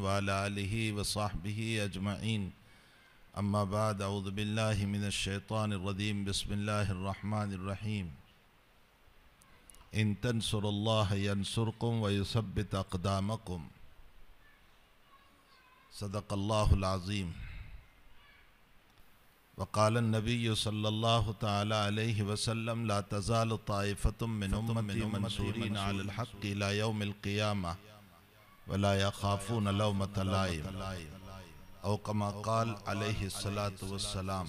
व अला आलिहि व सहबिहि अजमईन। अम्मा बाद, अऊज़ु बिल्लाहि मिनश शैतानिर रजीम। बिस्मिल्लाहिर रहमानिर रहीम। इन तंसुरुल्लाह यंसुरकुम व युसब्बित अक़दामकुम। सदक़ल्लाहुल अज़ीम। वक़ाल नबी सल्लल्लाहु तआला अलैहि वसल्लम ला तज़ालु ताइफ़तुम मिन उम्मती मंसूरीन अलल हक़्क़ि इला यौमिल क़ियामह वला यख़ाफ़ून लौमत लाइम। औ कमा क़ाल अलैहिस्सलातु वस्सलाम।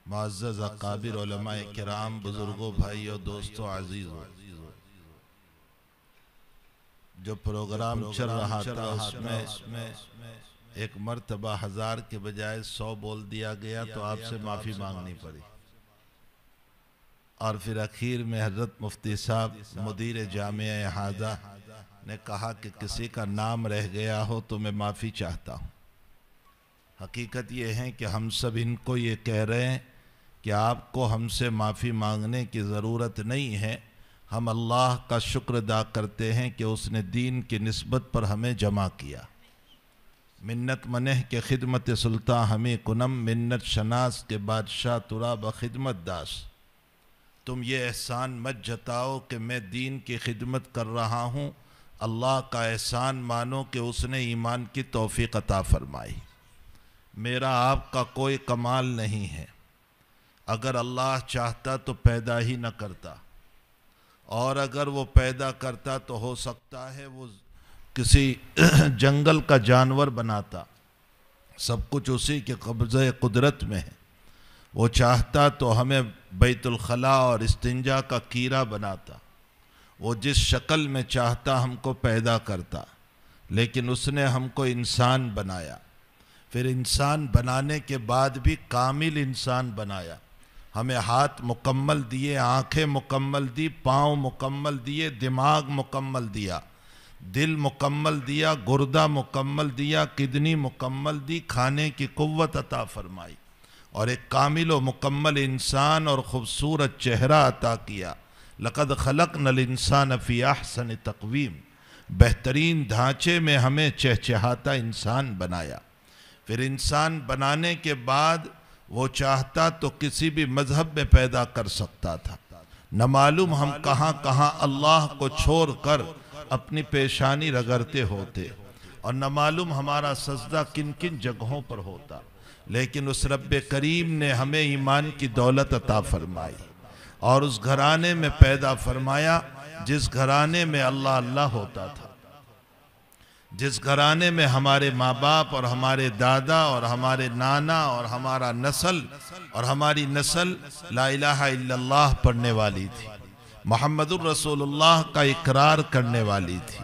मुअज़्ज़ज़ अकाबिर उलमाए किराम, बुज़ुर्गों, भाइयों, दोस्तों, अज़ीज़ों, जो प्रोग्राम चल रहा था उसमें एक मर्तबा 1000 के बजाय 100 बोल दिया गया तो आपसे माफ़ी मांगनी पड़ी। और फिर आखिर में हज़रत मुफ्ती साहब मुदीर जामिया हाजा ने कहा कि किसी का नाम रह गया हो तो मैं माफ़ी चाहता हूँ। हकीकत ये है कि हम सब इनको ये कह रहे हैं कि आपको हमसे माफ़ी मांगने की ज़रूरत नहीं है। हम अल्लाह का शुक्र अदा करते हैं कि उसने दीन की निस्बत पर हमें जमा किया। मिन्नत मनह के खिदमत सुल्तान हमें कुनम, मिन्नत शनास के बादशाह तुरा ब खिदमत दास। तुम ये एहसान मत जताओ कि मैं दीन की खिदमत कर रहा हूँ। अल्लाह का एहसान मानो कि उसने ईमान की तौफीक अता फरमाई। मेरा आपका कोई कमाल नहीं है। अगर अल्लाह चाहता तो पैदा ही न करता, और अगर वो पैदा करता तो हो सकता है वो किसी जंगल का जानवर बनाता। सब कुछ उसी के कब्ज़े कुदरत में है। वो चाहता तो हमें बैतुल खला और इस्तिंजा का कीड़ा बनाता। वो जिस शक्ल में चाहता हमको पैदा करता, लेकिन उसने हमको इंसान बनाया। फिर इंसान बनाने के बाद भी कामिल इंसान बनाया। हमें हाथ मुकम्मल दिए, आँखें मुकम्मल दी, पाँव मुकम्मल दिए, दिमाग मुकम्मल दिया, दिल मुकम्मल दिया, गुर्दा मुकम्मल दिया, किडनी मुकम्मल दी, खाने की कुव्वत अता फरमाई और एक कामिल व मुकम्मल इंसान और ख़ूबसूरत चेहरा अता किया। लक़द ख़लक़नल इंसान फ़ी अहसन तक़वीम। बेहतरीन ढांचे में हमें चहचहाता इंसान बनाया। फिर इंसान बनाने के बाद वो चाहता तो किसी भी मज़हब में पैदा कर सकता था। न मालूम हम कहाँ कहाँ अल्लाह को छोड़ कर अपनी पेशानी रगड़ते होते, और न मालूम हमारा सजदा किन किन जगहों पर होता। लेकिन उस रब्बे करीम ने हमें ईमान की दौलत अता फरमाई और उस घराने में पैदा फरमाया जिस घराने में अल्लाह अल्लाह होता था, जिस घराने में हमारे माँ बाप और हमारे दादा और हमारे नाना और हमारा नस्ल और हमारी नस्ल ला इलाहा इल्लल्लाह पढ़ने वाली थी, मोहम्मदुर रसूलुल्लाह का इकरार करने वाली थी।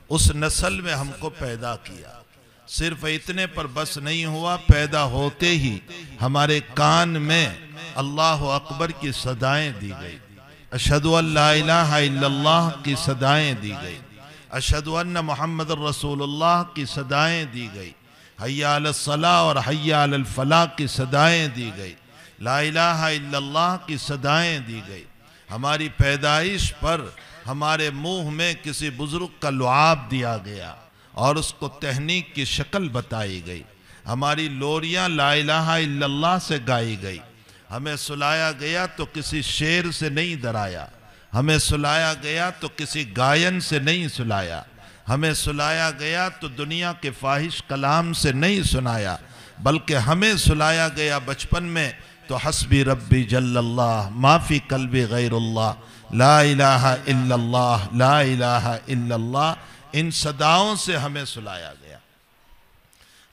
उस नस्ल में हमको पैदा किया। सिर्फ इतने पर बस नहीं हुआ, पैदा होते ही हमारे कान में अल्लाह अकबर की सदाएं दी गई, अशहदु अल्ला इलाहा इल्लल्लाह की सदाएं दी गई, अशहदु अन्न मोहम्मद रसूलुल्लाह की सदाएं दी गई, हय्या अलस सलाह और हय्या अलल फलाह की सदाएं दी गई, ला इलाहा इल्लल्लाह की सदाएं दी गई। हमारी पैदाइश पर हमारे मुंह में किसी बुजुर्ग का लुआब दिया गया और उसको तहनीक की शक्ल बताई गई। हमारी लोरियां ला इलाहा इल्लल्लाह से गाई गई। हमें सुलाया गया तो किसी शेर से नहीं डराया, हमें सुलाया गया तो किसी गायन से नहीं सुलाया, हमें सुलाया गया तो दुनिया के फाहिश कलाम से नहीं सुनाया, बल्कि हमें सुलाया गया बचपन में तो हस्बी रब्बी जल्लल्लाह माफ़ी कल्बी गैरुल्लाह ला इलाहा इल्लल्लाह ला इलाहा इल्लल्लाह, इन सदाओं से हमें सुलाया गया।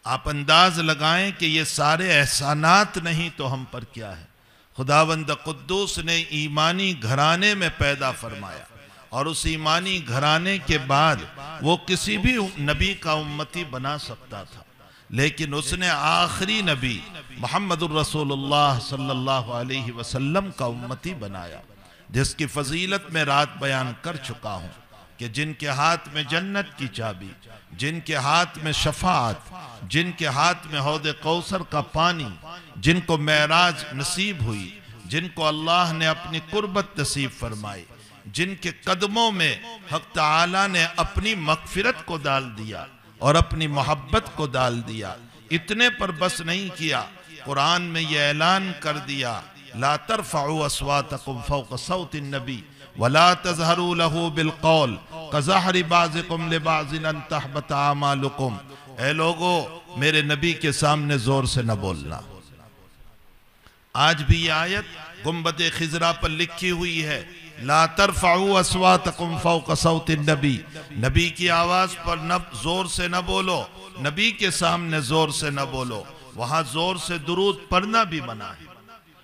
आप अंदाज लगाएं कि ये सारे एहसानात नहीं तो हम पर क्या है। खुदावंद कुद्दूस ने ईमानी घराने में पैदा फरमाया और उस ईमानी घराने के बाद वो किसी भी नबी का उम्मती बना सकता था, लेकिन उसने आखिरी नबी मोहम्मदुर रसूलुल्लाह सल्लल्लाहु अलैहि वसल्लम का उम्मती बनाया, जिसकी फजीलत में रात बयान कर चुका हूँ कि जिनके हाथ में जन्नत की चाबी, जिनके हाथ में शफाअत, जिनके हाथ में हौद कौसर का पानी, जिनको मेराज नसीब हुई, जिनको अल्लाह ने अपनी कुर्बत नसीब फरमाई, जिनके कदमों में हक ताला ने अपनी मगफिरत को डाल दिया और अपनी मोहब्बत को डाल दिया। इतने पर बस नहीं किया, कुरान में यह ऐलान कर दिया, ला तरफ़उ अस्वातकुम फ़ौक़ सौतिन नबी वला तज़हरू लहू बिलक़ौल कज़हरि बाज़िकुम लिबाज़िन अन तहबत आमालुकुम। ऐ लोगो, मेरे नबी के सामने जोर से न बोलना। आज भी ये आयत गुंबद खिजरा पर लिखी हुई है, ला तरफ़उ अस्वातकुम फ़ौक़ सौतिन नबी, नबी की आवाज पर न जोर से न बोलो, नबी के सामने जोर से न बोलो। वहां जोर से दुरूद पढ़ना भी मना है,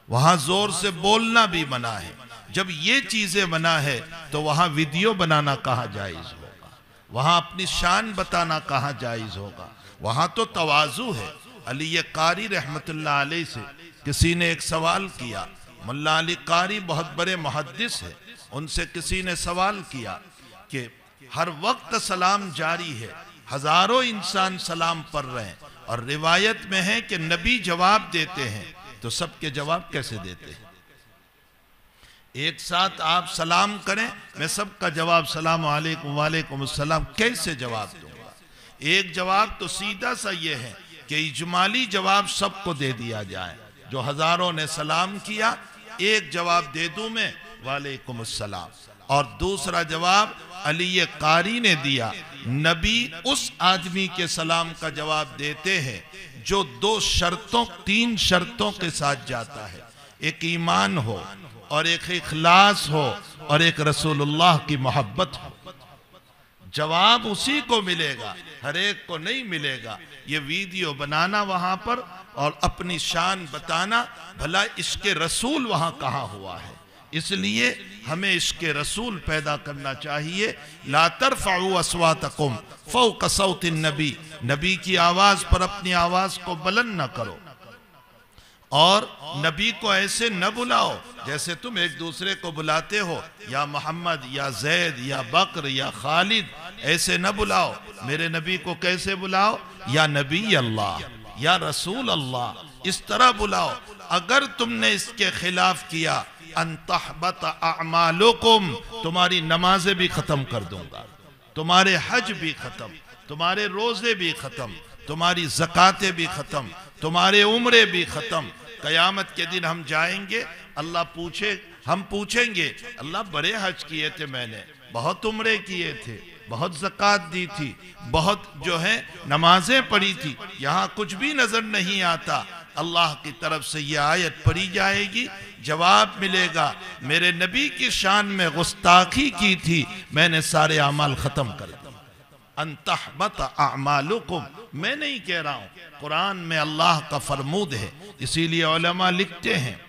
वहां जोर से बोलना भी मना है। जब ये चीजें मना है तो वहां वीडियो बनाना कहाँ जायज होगा, वहां अपनी शान बताना कहाँ जायज होगा। वहां तो तवाज़ु है। अली कारी रहमतुल्लाह अलैह से किसी ने एक सवाल किया, मुल्ला अली कारी बहुत बड़े मुहद्दिस है, उनसे किसी ने सवाल किया कि हर वक्त सलाम जारी है, हजारों इंसान सलाम पढ़ रहे हैं और रिवायत में है कि नबी जवाब देते हैं, तो सबके जवाब कैसे देते हैं? एक साथ आप सलाम करें, मैं सबका जवाब सलाम अलैकुम वालेकुम अस्सलाम कैसे जवाब दूंगा? एक जवाब तो सीधा सा ये है कि इजमाली जवाब सबको दे दिया जाए। जो हजारों ने सलाम किया, एक जवाब दे दूं मैं, वालेकुम अस्सलाम। और दूसरा जवाब अली कारी ने दिया, नबी उस आदमी के सलाम का जवाब देते हैं जो तीन शर्तों के साथ जाता है। एक ईमान हो और एक इखलास हो और एक रसूलुल्लाह की मोहब्बत हो। जवाब उसी को मिलेगा, हर एक को नहीं मिलेगा। ये वीडियो बनाना वहां पर और अपनी शान बताना, भला इसके रसूल वहां कहाँ हुआ है? इसलिए हमें इसके रसूल पैदा करना चाहिए। ला तरफ़उ अस्वातकुम फ़ौक़ सौतिन नबी, नबी की आवाज पर अपनी आवाज को बुलंद न करो और नबी को ऐसे न बुलाओ जैसे तुम एक दूसरे को बुलाते हो, या मोहम्मद या जैद या बकर या खालिद, ऐसे न बुलाओ। मेरे नबी को कैसे बुलाओ? या नबी अल्लाह, या रसूल अल्लाह, इस तरह बुलाओ। अगर तुमने इसके खिलाफ किया, अंतहबत अमालुकुम, तुम्हारी नमाजें भी खत्म कर दूंगा, तुम्हारे हज भी खत्म, तुम्हारे रोजे भी खत्म, तुम्हारी ज़कातें भी खत्म, तुम्हारे उम्रे भी खत्म। कयामत के दिन हम जाएंगे, अल्लाह हम पूछेंगे, अल्लाह बड़े हज किए थे मैंने, बहुत उम्रे किए थे, बहुत ज़कात दी थी, बहुत जो है नमाजें पढ़ी थी, यहाँ कुछ भी नजर नहीं आता। अल्लाह की तरफ से यह आयत पढ़ी जाएगी, जवाब मिलेगा, मेरे नबी की शान में गुस्ताखी की थी, मैंने सारे अमाल खत्म कर दिए। अंतहबत अमालुकुम, मैं नहीं कह रहा हूं, कुरान में अल्लाह का फरमूद है। इसीलिए उलमा लिखते हैं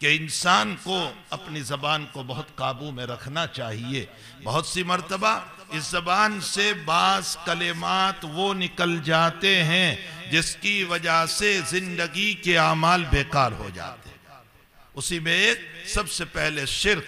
कि इंसान को अपनी जबान को बहुत काबू में रखना चाहिए। बहुत सी मर्तबा इस जबान से बास कलेमात वो निकल जाते हैं जिसकी वजह से जिंदगी के आमाल बेकार हो जाते हैं। उसी में एक सबसे पहले शिर्क,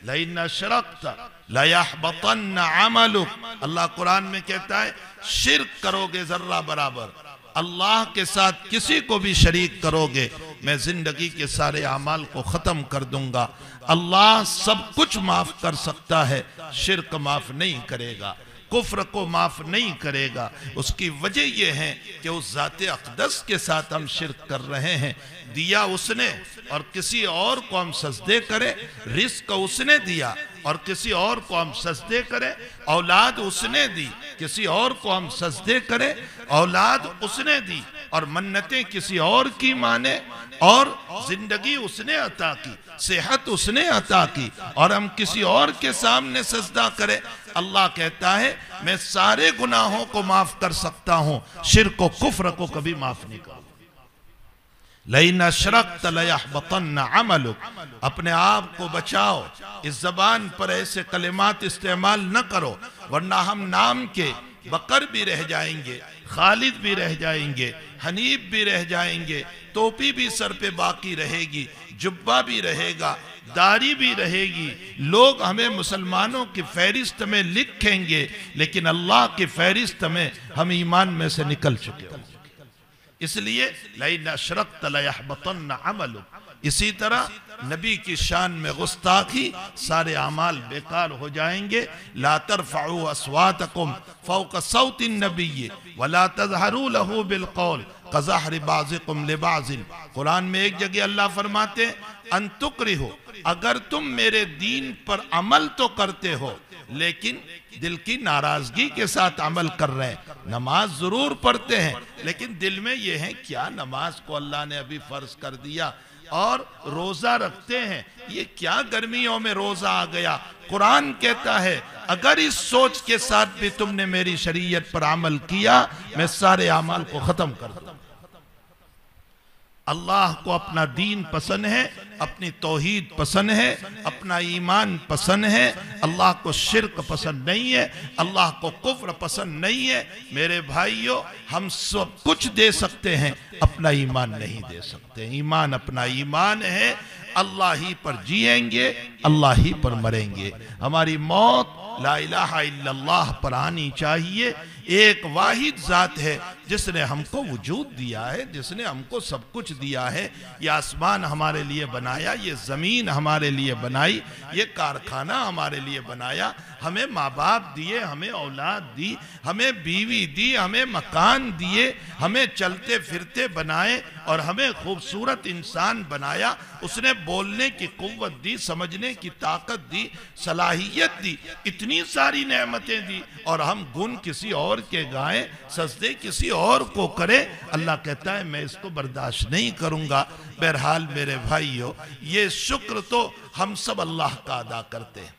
लइन अशरकत लयहबतन्न अमलुक, अल्लाह कुरान में कहता है शिर्क करोगे जर्रा बराबर, अल्लाह के साथ किसी को भी शरीक करोगे, मैं जिंदगी के सारे अमाल को खत्म कर दूंगा। अल्लाह सब कुछ माफ कर सकता है, शिर्क माफ नहीं करेगा, कुफ्र को माफ नहीं करेगा। उसकी वजह यह है कि उस ज़ाते अक़दस के साथ हम शिर्क कर रहे हैं। दिया उसने और किसी और को हम सजदे करें, रिस्क उसने दिया और किसी और को हम सजदे करें, औलाद उसने दी, किसी और को हम सजदे करें, औलाद उसने दी और मन्नतें किसी और की माने, और जिंदगी उसने अता की, सेहत उसने अता की, और हम किसी और के सामने सजदा करें। अल्लाह कहता है मैं सारे गुनाहों को माफ कर सकता हूं, शिर्क व कुफ्र को कभी माफ नहीं करूंगा। लइन अशरकत लयहबतन्न अमलुक, अपने आप को बचाओ, इस जबान पर ऐसे कलिमात इस्तेमाल न करो, वरना हम नाम के बकर भी रह जाएंगे, खालिद भी रह जाएंगे, हनीफ भी रह जाएंगे, टोपी भी सर पे बाकी रहेगी, जुब्बा भी रहेगा, दाढ़ी भी रहेगी। लोग हमें मुसलमानों की फहरिस्त में लिखेंगे, लेकिन अल्लाह की फहरिस्त में हम ईमान में से निकल चुके हैं। इसलिए लइन अशरकत लयहबतन्न अमलुक। इसी तरह नबी की शान में गुस्ताखी, सारे अमाल बेकार हो जाएंगे। ला तरफ़अू अस्वातकुम फ़ौक़ सौति नबी वला तज़हरू लहू बिलक़ौल कज़हरि बाज़िकुम लिबाज़िन। कुरान में एक जगह अल्लाह फरमाते अन तुकरिहु, अगर तुम मेरे दीन पर अमल तो करते हो लेकिन दिल की नाराजगी के साथ अमल कर रहे हैं। नमाज जरूर पढ़ते हैं लेकिन दिल में ये है क्या नमाज को अल्लाह ने अभी फर्ज कर दिया, और रोजा रखते हैं, ये क्या गर्मियों में रोजा आ गया। कुरान कहता है अगर इस सोच के साथ भी तुमने मेरी शरीयत पर अमल किया, मैं सारे अमाल को खत्म कर दूं। अल्लाह को अपना दीन पसंद है, अपनी तौहीद पसंद है, अपना ईमान पसंद है। अल्लाह को शिर्क पसंद नहीं है, अल्लाह को कुफ्र पसंद नहीं है। मेरे भाइयों, हम सब कुछ दे सकते हैं, अपना ईमान नहीं दे सकते। ईमान अपना ईमान है, अल्लाह ही पर जिएंगे, अल्लाह ही पर मरेंगे। हमारी मौत ला इलाहा इल्लल्लाह पर आनी चाहिए। एक वाहिद जात है जिसने हमको वजूद दिया है, जिसने हमको सब कुछ दिया है। ये आसमान हमारे लिए बनाया, ये ज़मीन हमारे लिए बनाई, ये कारखाना हमारे लिए बनाया, हमें माँ बाप दिए, हमें औलाद दी, हमें बीवी दी, हमें मकान दिए, हमें चलते फिरते बनाए और हमें खूबसूरत इंसान बनाया। उसने बोलने की कुव्वत दी, समझने की ताकत दी, सलाहियत दी, इतनी सारी नेमतें दी, और हम गुण किसी और के गाएं, सजदे किसी और को करें। अल्लाह कहता है मैं इसको बर्दाश्त नहीं करूंगा। बहरहाल मेरे भाइयों, ये शुक्र तो हम सब अल्लाह का अदा करते हैं।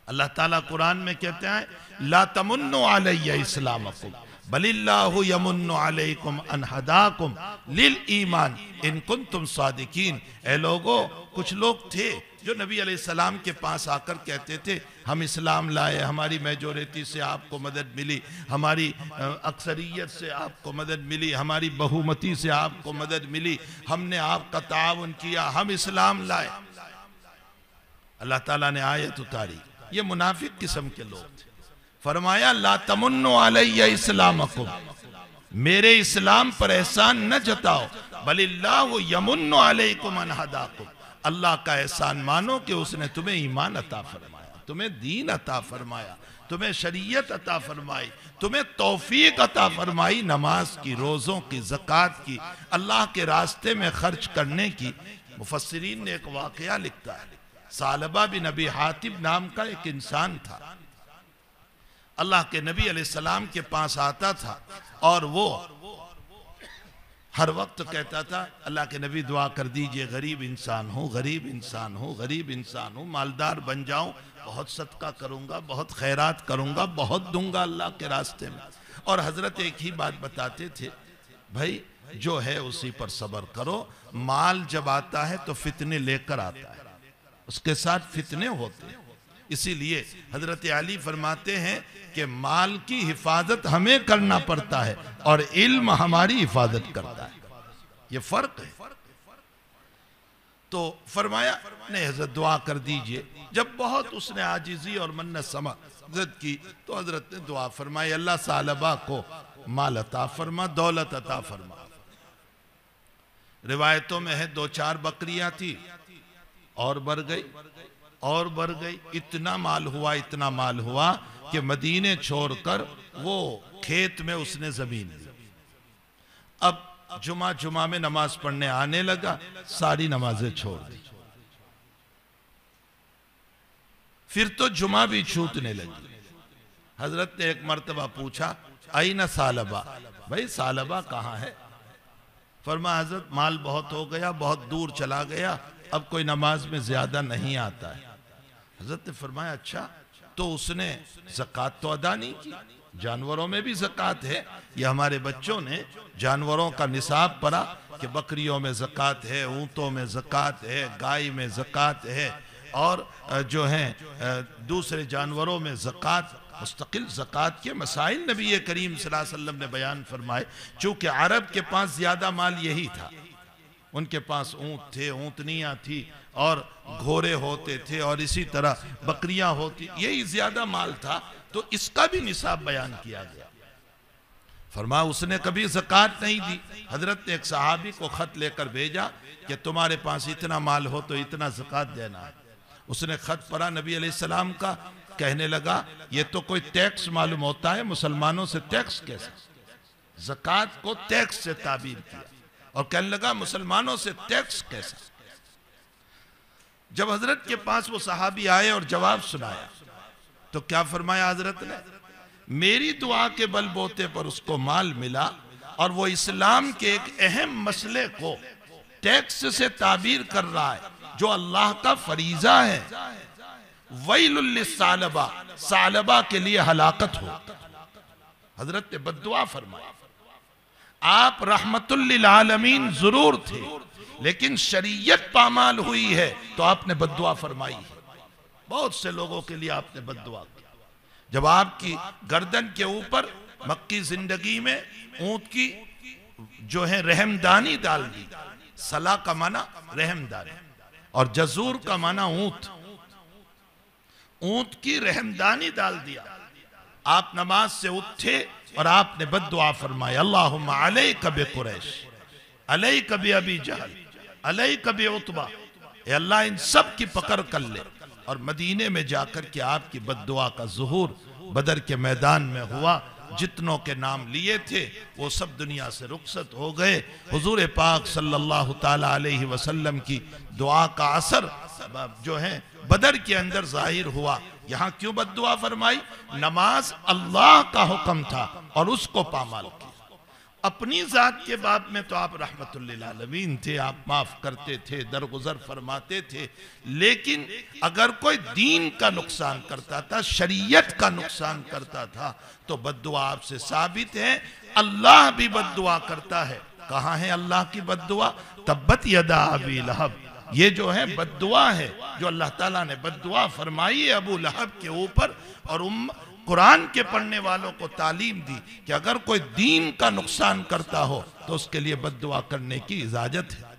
अल्लाह ताला कुरान में कहते हैं ला तमुन्नु अलैया इस्लामकुम बलिल्लाहु यमुन्नु अलैकुम अन हदाकुम लिल ईमान इन कुंतुम सादिकीन। ए लोगो, कुछ लोग थे जो नबी अलैहिस्सलाम के पास आकर कहते थे हम इस्लाम लाए, हमारी मेजोरिटी से आपको मदद मिली, हमारी अक्सरियत से आपको मदद मिली, हमारी बहुमती से आपको मदद मिली, हमने आपका ताउन किया, हम इस्लाम लाए। अल्लाह ताला ने आयत उतारी, ये मुनाफिक किस्म के लोग थे। फरमाया ला तमुन्नु अलैया इस्लामकुम, मेरे इस्लाम पर एहसान न जताओ, बलिल्लाहु यमुन्नु अलैकुम अन हदाकुम, अल्लाह का एहसान मानो कि उसने तुम्हें ईमान अता फरमाया, तुम्हें दीन अता फरमाया, तुम्हें शरीयत अता फरमाई, तुम्हें तौफीक अता फरमाई, नमाज की, रोज़ों की, ज़कात की, अल्लाह के रास्ते में खर्च करने की। मुफस्सिरीन ने एक वाक़या लिखता है, सालबा बिन नबी हातिब नाम का एक इंसान था, अल्लाह के नबी अलैहिस्सलाम के पास आता था और वो हर वक्त कहता था अल्लाह के नबी दुआ कर दीजिए, गरीब इंसान हूँ, गरीब इंसान हूँ, गरीब इंसान हूँ, मालदार बन जाऊँ, बहुत सदका करूँगा, बहुत खैरात करूँगा, बहुत दूंगा अल्लाह के रास्ते में। और हजरत एक ही बात बताते थे, भाई जो है उसी पर सब्र करो, माल जब आता है तो फितने लेकर आता है, उसके साथ फितने होते हैं। इसीलिए हजरत अली फरमाते हैं कि माल की हिफाजत हमें करना पड़ता है और इल्म हमारी हिफाजत करता है, ये फर्क है। तो फरमाया नहीं हजरत दुआ कर दीजिए। जब बहुत उसने आजिजी और मन्नत समाजत की तो हजरत ने दुआ फरमाई, अल्लाह सालबा को माल अता फरमा, दौलत अता फरमा। रिवायतों में है 2-4 बकरियां थी और बढ़ गई और बढ़ गई, इतना माल हुआ, इतना माल हुआ कि मदीने छोड़कर वो खेत में उसने जमीन ली। अब जुमा में नमाज पढ़ने आने लगा, सारी नमाजें छोड़ दी, फिर तो जुमा भी छूटने लगी। हजरत ने एक मर्तबा पूछा आई न सालबा, भाई सालबा कहाँ है? फरमा हजरत माल बहुत हो गया, बहुत दूर चला गया, अब कोई नमाज में ज्यादा नहीं आता है। हजरत ने फरमाया अच्छा, तो उसने ज़कात तो अदा नहीं की, जानवरों में भी ज़कात है। ये हमारे बच्चों ने जानवरों का निसाब पढ़ा कि बकरियों में ज़कात है, ऊँटों में ज़कात है, गाय में ज़कात है, और जो है दूसरे जानवरों में ज़कात, मुस्तकिल ज़कात के मसाइल नबी करीम सल्लल्लाहु अलैहि वसल्लम ने बयान फरमाए। चूँकि अरब के पास ज़्यादा माल यही था, उनके पास ऊँट थे, ऊँटनियाँ थी और घोड़े होते थे और इसी तरह बकरियां होती, यही ज्यादा माल था, तो इसका भी निसाब बयान किया गया। फरमा उसने कभी ज़कात नहीं दी। हजरत ने एक सहाबी को खत लेकर भेजा कि तुम्हारे पास इतना माल हो तो इतना ज़कात देना है। उसने खत पढ़ा नबी अलैहिस्सलाम का, कहने लगा ये तो कोई टैक्स मालूम होता है, मुसलमानों से टैक्स कैसे? ज़कात को टैक्स से ताबीर किया और कहने लगा मुसलमानों से टैक्स कैसा? जब हजरत के पास वो सहाबी आए और जवाब सुनाया तो क्या फरमाया हजरत ने? मेरी दुआ के बलबूते पर उसको माल मिला और वो इस्लाम के एक अहम मसले को टैक्स से ताबीर कर रहा है जो अल्लाह का फरीजा है। वैलुल लिस्सालबा, सालबा के लिए हलाकत हो। हजरत ने बद्दुआ फरमाई। आप रहमतुल लिल आलमीन जरूर थे, लेकिन शरीयत पामाल हुई है तो आपने बद्दुआ फरमाई है। बहुत से लोगों के लिए आपने बद्दुआ की। जब आपकी गर्दन के ऊपर मक्की जिंदगी में ऊंट की जो है रहमदानी डाल दी। सला का माना रहमदानी और जजूर का माना ऊंट। ऊंट की रहमदानी डाल दिया। आप नमाज से उठे और आपने बद्दुआ फरमाया, अल्लाहुम्मा अलैका बि कुरैश, अलैका बि अबी जहल, अलैका बि उतबा। ए अल्लाह इन सब की पकड़ कर ले। और मदीने में जाकर के आपकी बद्दुआ का ज़ुहूर बदर के मैदान में हुआ। जितनों के नाम लिए थे वो सब दुनिया से रुखसत हो गए। हुजूर पाक सल्लल्लाहु ताला अलैहि वसल्लम की दुआ का असर जो है बदर के अंदर जाहिर हुआ। यहाँ क्यों बद्दुआ फरमाई? नमाज अल्लाह का हुक्म था और उसको पामाल किया। अपनी जात के बाब में तो आप रहमतुल लिल आलमीन थे, आप माफ करते थे, दरगुजर फरमाते थे। लेकिन अगर कोई दीन का नुकसान करता था, शरीयत का नुकसान करता था, तो बद्दुआ आपसे साबित है। अल्लाह भी बद्दुआ करता है। कहाँ है अल्लाह की बद्दुआ? तब्बत यदा अबी लहब। ये जो है बद्दुआ है जो अल्लाह ताला ने बद्दुआ फरमाई है अबू लहब के ऊपर। और कुरान के पढ़ने वालों को तालीम दी कि अगर कोई दीन का नुकसान करता हो तो उसके लिए बद्दुआ करने की इजाजत है।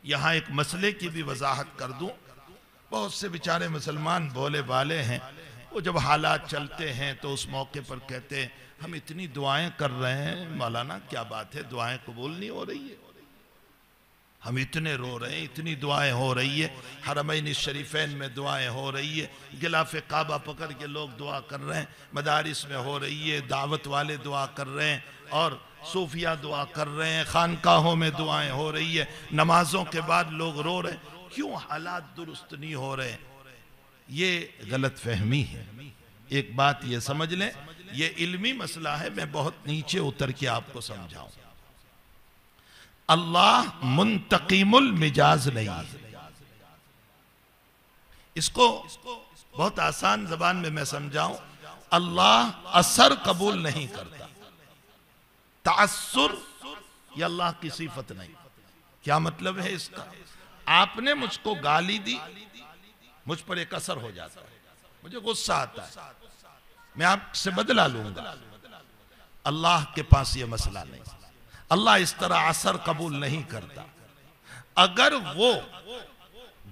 यहाँ एक मसले की भी वजाहत कर दूं। बहुत से बेचारे मुसलमान भोले भाले हैं, वो जब हालात चलते हैं तो उस मौके पर कहते हैं हम इतनी दुआएं कर रहे हैं, मौलाना क्या बात है दुआएं कबूल नहीं हो रही है? हम इतने रो रहे हैं, इतनी दुआएं हो रही है, हरमैन शरीफैन में दुआएं हो रही है, गिलाफे काबा पकड़ के लोग दुआ कर रहे हैं, मदारिस में हो रही है, दावत वाले दुआ कर रहे हैं और सूफिया दुआ कर रहे हैं, खानकाहों में दुआएं हो रही है, नमाजों के बाद लोग रो रहे हैं। क्यों हालात दुरुस्त नहीं हो रहे? ये गलत फहमी है। एक बात ये समझ लें, ये इल्मी मसला है, मैं बहुत नीचे उतर के आपको समझाऊं। अल्लाह मुंतकीमुल मिजाज नहीं है। इसको बहुत आसान जबान में मैं समझाऊं, अल्लाह असर कबूल नहीं करता। तासुर ये अल्लाह की सिफत नहीं। क्या मतलब है इसका? आपने मुझको गाली दी, मुझ पर एक असर हो जाता है, मुझे गुस्सा आता है, मैं आपसे बदला लूंगा। अल्लाह के पास ये मसला नहीं। अल्लाह इस तरह असर कबूल नहीं करता। अगर वो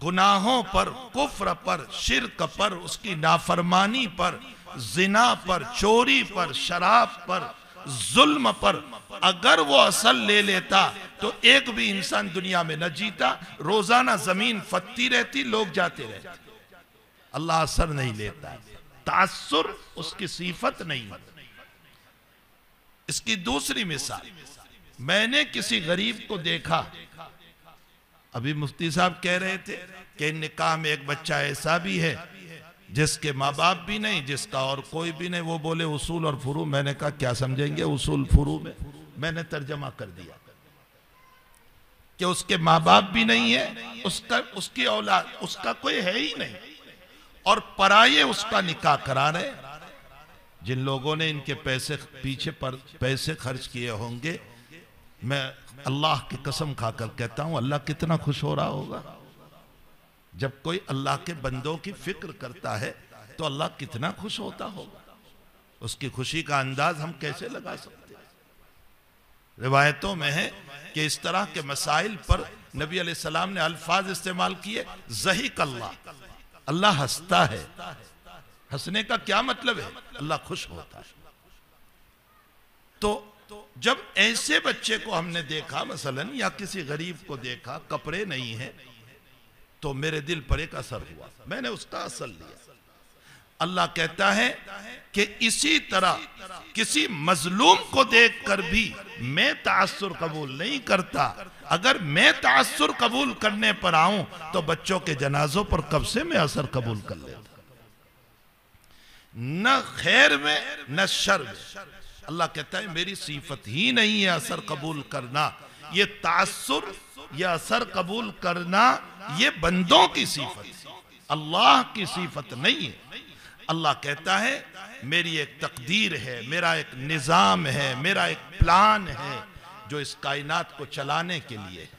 गुनाहों पर, कुफ्र पर, शिर्क पर, उसकी नाफरमानी पर, जिना पर, चोरी पर, शराब पर, जुल्म पर अगर वो असर ले लेता तो एक भी इंसान दुनिया में न जीता। रोजाना जमीन फटती रहती, लोग जाते रहते। अल्लाह असर नहीं लेता है, तासुर उसकी सिफत नहीं है। इसकी दूसरी मिसाल, मैंने किसी गरीब को देखा, अभी मुफ्ती साहब कह रहे थे कि निकाह में एक बच्चा ऐसा भी है जिसके माँ बाप भी नहीं, जिसका और कोई भी नहीं। वो बोले उसूल और फुरू। मैंने कहा क्या समझेंगे उसूल फुरू में? मैंने तर्जमा कर दिया कि उसके माँ बाप भी नहीं है, उसकी औलाद, उसका कोई है ही नहीं, और पराये उसका निकाह करा रहे। जिन लोगों ने इनके पैसे पीछे पर पैसे खर्च किए होंगे, मैं अल्लाह की कसम खाकर कहता हूं अल्लाह कितना खुश हो रहा होगा। जब कोई अल्लाह के बंदों की फिक्र करता है तो अल्लाह कितना खुश होता होगा। उसकी खुशी का अंदाज हम कैसे लगा सकते हैं? रिवायतों में है कि इस तरह के मसाइल पर नबी अलैहिस्सलाम ने अल्फाज इस्तेमाल किए, ज़हीक अल्लाह, अल्लाह हंसता है। हंसने का क्या मतलब है? अल्लाह खुश होता है। तो जब ऐसे बच्चे को हमने देखा मसलन, या किसी गरीब को देखा कपड़े नहीं है, तो मेरे दिल पर एक असर हुआ, मैंने उसका असर लिया। अल्लाह कहता है कि इसी तरह किसी मजलूम को देखकर भी मैं तासुर कबूल नहीं करता। अगर मैं तासुर कबूल करने पर आऊं तो बच्चों के जनाजों पर कब से मैं असर कबूल कर लेता, न खैर में न शर में। अल्लाह कहता है मेरी सिफत ही नहीं है असर कबूल करना। ये तासुर या असर कबूल करना ये बंदों की सिफत है, अल्लाह की सिफत नहीं है। अल्लाह कहता है मेरी एक तकदीर है, मेरा एक निज़ाम है, मेरा एक प्लान है जो इस कायनात को चलाने के लिए है।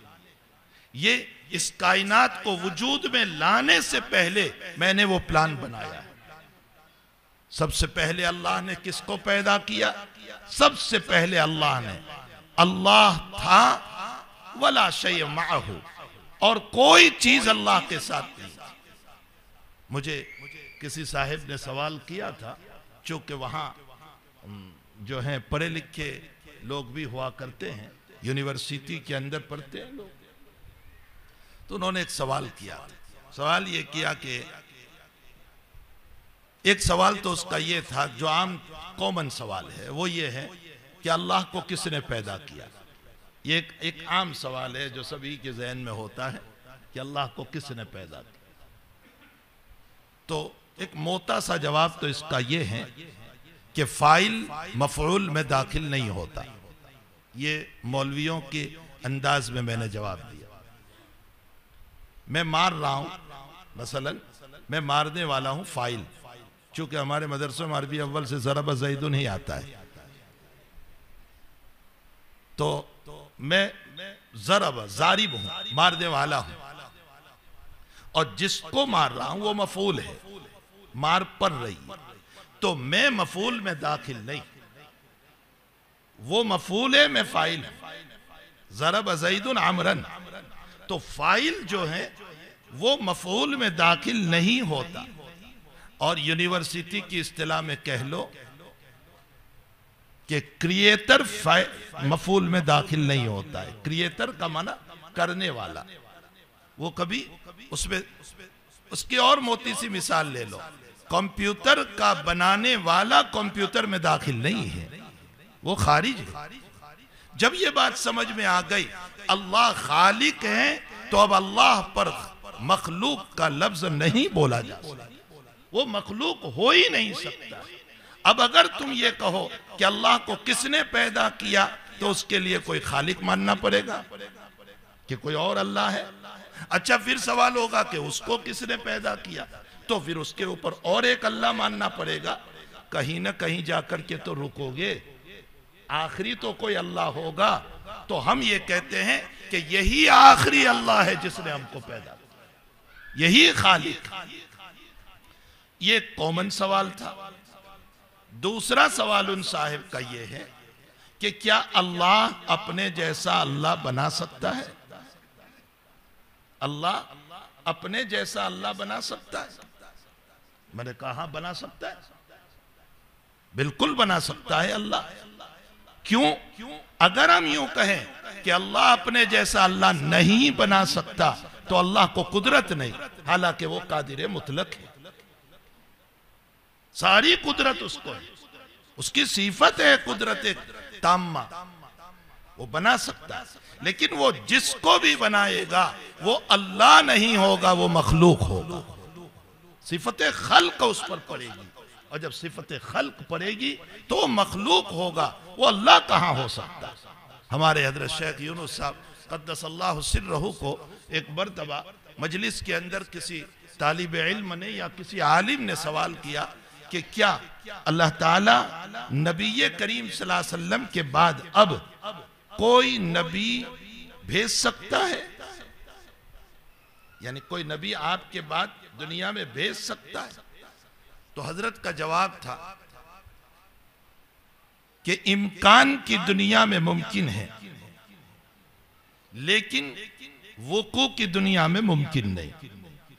ये इस कायनात को वजूद में लाने से पहले मैंने वो प्लान बनाया है। सबसे पहले अल्लाह ने किसको पैदा किया? सबसे पहले अल्लाह ने, अल्लाह था वला शै माहू, और कोई चीज अल्लाह के साथ नहीं। मुझे किसी साहिब ने सवाल किया था, चूंकि वहां जो है पढ़े लिखे लोग भी हुआ करते हैं, यूनिवर्सिटी के अंदर पढ़ते हैं लोग, तो उन्होंने एक सवाल किया। सवाल ये किया कि एक सवाल तो उसका ये था जो आम कॉमन सवाल है, वो ये है कि अल्लाह को किसने पैदा किया। ये एक आम सवाल है जो सभी के जहन में होता है कि अल्लाह को किसने पैदा किया। तो एक मोटा सा जवाब तो इसका ये है कि फाइल मफऊल में दाखिल नहीं होता। ये मौलवियों के अंदाज में मैंने जवाब दिया। मैं मार रहा हूं, मसलन मैं मारने वाला हूं फाइल, चूंकि हमारे मदरसों में अरबी अव्वल से ज़रब ज़ैदुन ही आता है, तो मैं ज़रब ज़ारिब हूं, मारने वाला हूं, और जिसको मार रहा हूं वो मफूल है, मार पड़ रही, तो मैं मफूल में दाखिल नहीं, वो मफूल है, मैं फाइल हूं। ज़रब ज़ैदुन अमरन, तो फाइल जो है वो मफूल में दाखिल नहीं होता। और यूनिवर्सिटी की इस्तिलाह में कह लो कि क्रिएटर मफूल में दाखिल नहीं होता है। क्रिएटर का माना करने वाला, वो कभी उसमें, उसकी और मोटी सी मिसाल ले लो, कंप्यूटर का बनाने वाला कंप्यूटर में दाखिल नहीं है, वो खारिज है। जब ये बात समझ में आ गई अल्लाह खालिक है, तो अब अल्लाह पर मखलूक का लफ्ज नहीं बोला जा सकता, वो मखलूक हो ही नहीं सकता। अब अगर तुम ये कहो कि अल्लाह को किसने पैदा किया, तो उसके लिए कोई खालिक मानना पड़ेगा कि कोई और अल्लाह है। अच्छा, फिर सवाल होगा कि उसको किसने पैदा किया, तो फिर उसके ऊपर और एक अल्लाह मानना पड़ेगा। कहीं ना कहीं जाकर के तो रुकोगे, आखिरी तो कोई अल्लाह होगा। तो हम ये कहते हैं कि यही आखिरी अल्लाह है जिसने हमको पैदा किया, यही खालिक। ये कॉमन सवाल था। दूसरा सवाल उन साहिब का ये है कि क्या अल्लाह अपने जैसा अल्लाह बना सकता है? अल्लाह अपने जैसा अल्लाह बना सकता है? मैंने कहा बना सकता है, बिल्कुल बना सकता है अल्लाह। क्यों? अगर हम यूं कहें कि अल्लाह अपने जैसा अल्लाह नहीं बना सकता, तो अल्लाह को कुदरत नहीं, हालांकि वो कादिर मुतलक है, सारी कुदरत उसको है, उसकी सिफत है कुदरत ताम्मा, वो बना सकता है। लेकिन वो जिसको भी बनाएगा वो अल्लाह नहीं होगा, वो मखलूक होगा। सिफत खल्क उस पर पड़ेगी, और जब सिफत खल्क पड़ेगी तो मखलूक होगा, वो अल्लाह कहां हो सकता। हमारे हजरत शेख यूनुस साहब क़द्दसल्लाहु सिर्रहू को एक मरतबा मजलिस के अंदर किसी तालिब इल्म ने या किसी आलिम ने सवाल किया कि क्या अल्लाह ताला नबी करीम सल्लल्लाहु अलैहि वसल्लम के बाद अब कोई नबी भेज सकता है, यानी कोई नबी आपके बाद दुनिया में भेज सकता है? तो हजरत का जवाब था कि इम्कान की दुनिया में मुमकिन है, लेकिन वुकू की दुनिया में मुमकिन नहीं।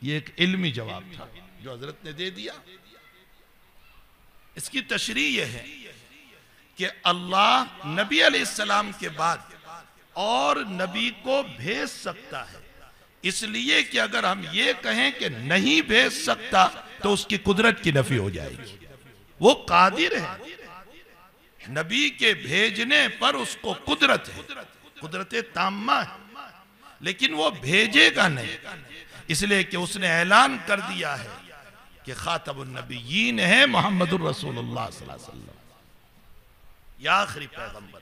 ये एक इल्मी जवाब था जो हजरत ने दे दिया। इसकी तशरीह यह है कि अल्लाह नबी अलैहिस्सलाम के बाद और नबी को भेज सकता है, इसलिए कि अगर हम ये कहें कि नहीं भेज सकता तो उसकी कुदरत की नफी हो जाएगी। वो कादिर है, नबी के भेजने पर उसको कुदरत है, कुदरत ताम्मा है, लेकिन वो भेजेगा नहीं, इसलिए कि उसने ऐलान कर दिया है कि खातमुन नबिय्यीन है मुहम्मदुर रसूलुल्लाह सल्लल्लाहु अलैहि वसल्लम, या आखिरी पैगंबर,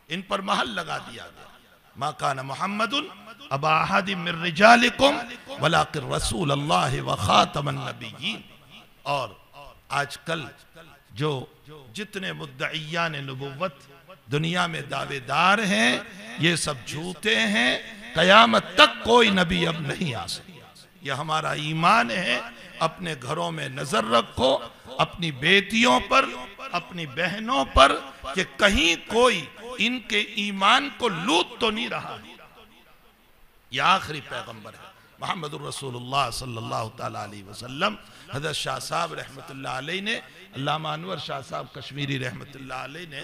इन पर महल लगा दिया गया। मा कान मुहम्मदुन अबा अहदिम मिर रिजालिकुम वलाकिन रसूलुल्लाह व खातमुन नबिय्यीन। और आजकल जो जितने मुद्दईयान नबुव्वत दुनिया में दावेदार हैं, ये सब झूठे हैं, कयामत तक कोई नबी अब नहीं आ सकता। ये हमारा ईमान है। अपने घरों में नजर रखो, अपनी बेटियों पर, अपनी बहनों पर, कि कहीं कोई इनके ईमान को लूट तो नहीं रहा है। ये आखिरी पैगंबर है मुहम्मदुर रसूलुल्लाह सल्लल्लाहु तआला अलैहि वसल्लम। हज़रत शाह साहब रहमतुल्लाह अलैह ने, अल्लामा अनवर शाह साहब कश्मीरी रहमतुल्लाह अलैह ने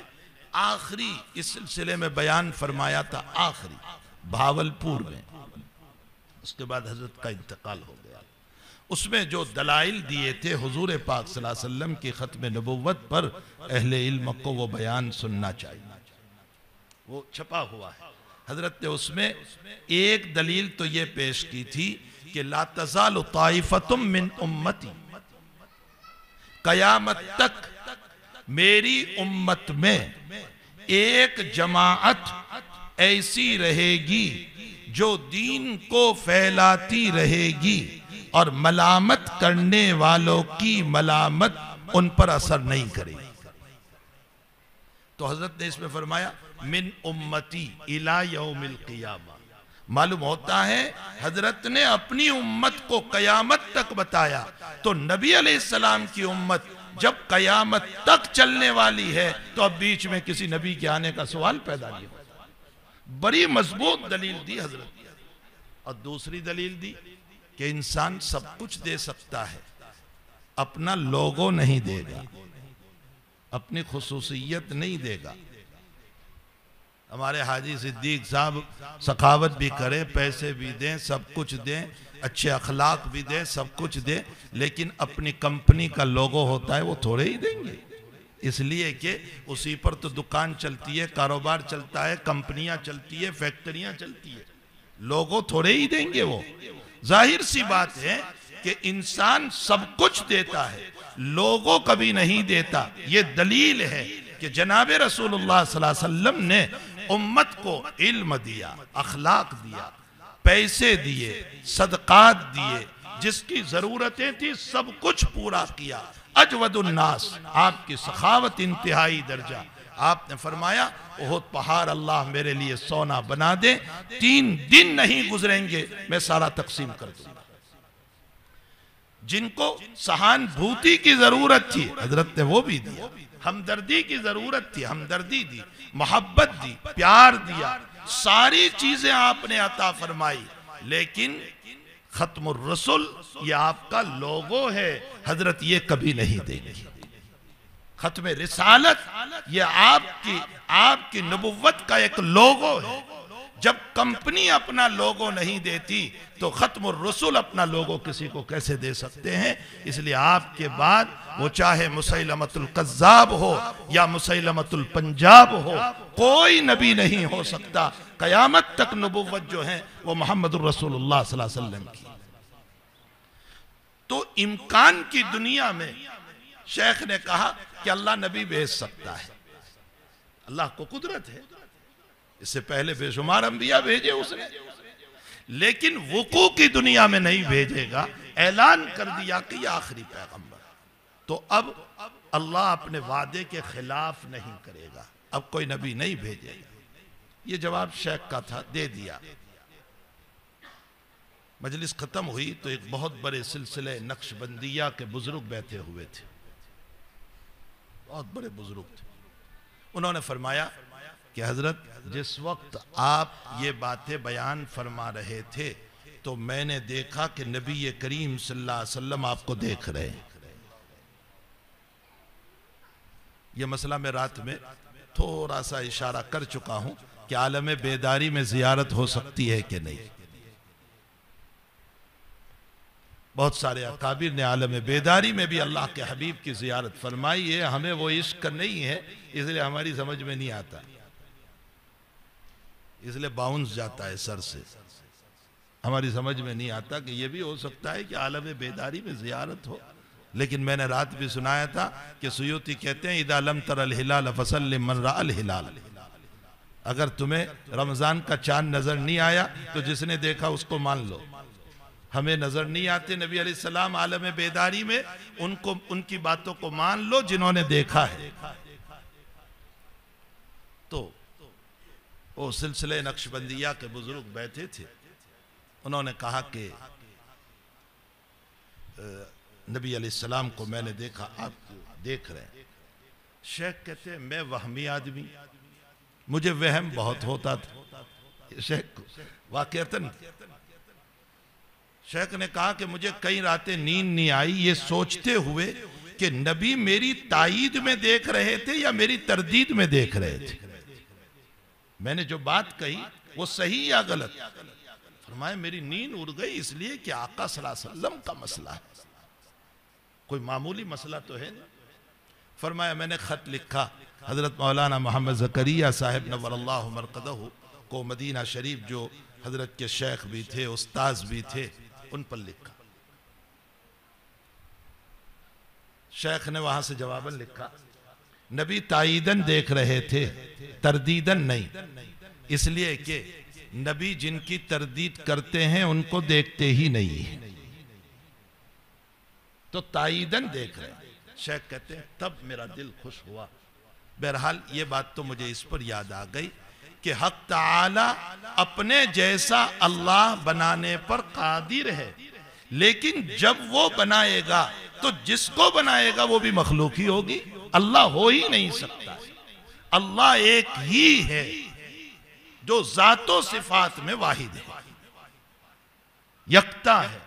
आखिरी इस सिलसिले में बयान फरमाया था, आखिरी भावलपुर में। उसके बाद हजरत का इंतकाल हो गया। उसमें जो दलाइल दिए थे हुजूर पाक सल्लल्लाहु अलैहि वसल्लम की खत्म नबुव्वत पर, अहले इल्म को वो बयान सुनना चाहिए, वो छपा हुआ है। हजरत ने उसमें एक दलील तो ये पेश की थी कि ला तज़ालु ताइफतुम मिन उम्मती, कयामत तक मेरी उम्मत में एक जमाअत ऐसी रहेगी जो दीन को फैलाती रहेगी और मलामत करने वालों की मलामत उन पर असर नहीं करेगी। तो हजरत ने इसमें फरमाया मिन उम्मती इला यौमिल क़ियामा। मालूम होता है हजरत ने अपनी उम्मत को कयामत तक बताया, तो नबी अलैहिस्सलाम की उम्मत जब कयामत तक चलने वाली है तो अब बीच में किसी नबी के आने का सवाल पैदा नहीं होता। बड़ी मजबूत दलील दी हजरत। और दूसरी दलील दी कि इंसान सब कुछ दे सकता है, अपना लोगो नहीं देगा, अपनी खुसूसियत नहीं देगा। हमारे हाजी सिद्दीक साहब सखावत भी करें, पैसे भी दें, सब कुछ दें, अच्छे अखलाक भी दें, सब कुछ दें, लेकिन अपनी कंपनी का लोगो होता है वो थोड़े ही देंगे, इसलिए कि उसी पर तो दुकान चलती है, कारोबार चलता है, कंपनियां चलती है, फैक्ट्रियां चलती है, लोगो थोड़े ही देंगे। वो जाहिर सी बात है कि इंसान सब कुछ देता है, लोगो कभी नहीं देता। ये दलील है कि जनाब रसूलुल्लाह सल्लल्लाहु अलैहि वसल्लम ने उम्मत को इल्म दिया, अखलाक दिया, पैसे दिए, सदकात दिए, जिसकी जरूरतें थी सब कुछ पूरा किया। अजवदुन्नास, आपकी सखावत इंतहाई दर्जा। आपने फरमाया ओहद पहाड़ अल्लाह मेरे लिए सोना बना दे, 3 दिन नहीं गुजरेंगे मैं सारा तकसीम कर दूंगा। जिनको सहानुभूति की जरूरत थी हजरत ने वो भी दिया, हमदर्दी की जरूरत थी हमदर्दी दी, मोहब्बत दी, प्यार दिया, सारी चीजें आपने अता फरमाई। लेकिन खत्मुर रसूल ये आपका लोगो है, हजरत ये कभी नहीं देंगे। खत्म रिसालत ये आपकी नबुव्वत का एक लोगो है। जब कंपनी अपना लोगो नहीं देती तो खत्मुर रसूल अपना लोगो किसी को कैसे दे सकते हैं। इसलिए आपके बाद वो चाहे मुसैलमतुल कज़्ज़ाब हो या मुसैलमतुल पंजाब हो, कोई नबी नहीं हो सकता। कयामत तक नबुव्वत जो है वो मोहम्मदुर रसूलुल्लाह सल्लल्लाहु अलैहि वसल्लम की। तो इम्कान की दुनिया में शेख ने कहा कि अल्लाह नबी भेज सकता है, अल्लाह को कुदरत है, इससे पहले बेशुमार अंबिया भेजे उसने, लेकिन वुकू की दुनिया में नहीं भेजेगा। ऐलान कर दिया कि ये आखिरी पैगंबर। तो अब अल्लाह अपने वादे के खिलाफ नहीं करेगा, अब कोई नबी नहीं भेजेगा। ये जवाब शेख का था, दे दिया। मजलिस खत्म हुई तो एक बहुत बड़े सिलसिले नक्शबंदिया के बुजुर्ग बैठे हुए थे, बहुत बड़े बुजुर्ग थे। उन्होंने फरमाया कि हजरत जिस वक्त आप ये बातें बयान फरमा रहे थे तो मैंने देखा कि नबी करीम सल्लल्लाहु अलैहि वसल्लम आपको देख रहे हैं। ये मसला मैं रात में थोड़ा सा इशारा कर चुका हूं कि आलम बेदारी में जियारत हो सकती है कि नहीं। बहुत सारे अकाबिर ने आलम बेदारी में भी अल्लाह के हबीब की जियारत फरमाई है। हमें वो इश्क नहीं है, इसलिए हमारी समझ में नहीं आता, इसलिए बाउंस जाता है सर से, हमारी समझ में नहीं आता कि ये भी हो सकता है कि आलम बेदारी में जियारत हो। लेकिन मैंने रात भी सुनाया था कि सुयूती कहते हैं इदा लम तरल हिलाल फसल्लि मन रअल हिलाल, अगर तुम्हें रमजान का चांद नजर नहीं आया तो जिसने देखा उसको मान लो। हमें नजर नहीं आते नबी अलैहिस्सलाम आलम बेदारी में, उनको उनकी बातों को मान लो जिन्होंने देखा है। तो वो सिलसिले नक्शबंदिया के बुजुर्ग बैठे थे, उन्होंने कहा कि नबी अलैहिस्सलाम को मैंने देखा, आप देख रहे हैं। शेख कहते हैं मैं वहमी आदमी, मुझे वहम बहुत होता था। शेख को वाकईतन शेख ने कहा कि मुझे कई रातें नींद नहीं आई ये सोचते हुए कि नबी मेरी ताईद में देख रहे थे या मेरी तरदीद में देख रहे थे, मैंने जो बात कही वो सही या गलत। फरमाया मेरी नींद उड़ गई इसलिए कि आका सल्लल्लाहु अलैहि वसल्लम का मसला है, कोई मामूली मसला तो है नहीं। फरमाया मैंने खत लिखा हजरत मौलाना मोहम्मद ज़करिया साहिब नव्वरल्लाहु मरक़दहू को, मदीना शरीफ जो हजरत के शेख भी थे उस्ताज भी थे, उन पर लिखा। शेख ने वहां से जवाबन लिखा नबी ताईदन देख रहे थे, तरदीदन नहीं, इसलिए कि नबी जिनकी तरदीद करते हैं उनको देखते ही नहीं है, तो ताईदन देख रहे हैं। शेख कहते हैं तब मेरा दिल खुश हुआ। बहरहाल ये बात तो मुझे इस पर याद आ गई कि हक ताला अपने जैसा अल्लाह बनाने पर कादिर है, लेकिन जब वो बनाएगा तो जिसको बनाएगा वो भी मखलूक ही होगी, अल्लाह हो ही नहीं सकता। अल्लाह एक ही है जो जातो सिफात में वाहिद है, यकता है,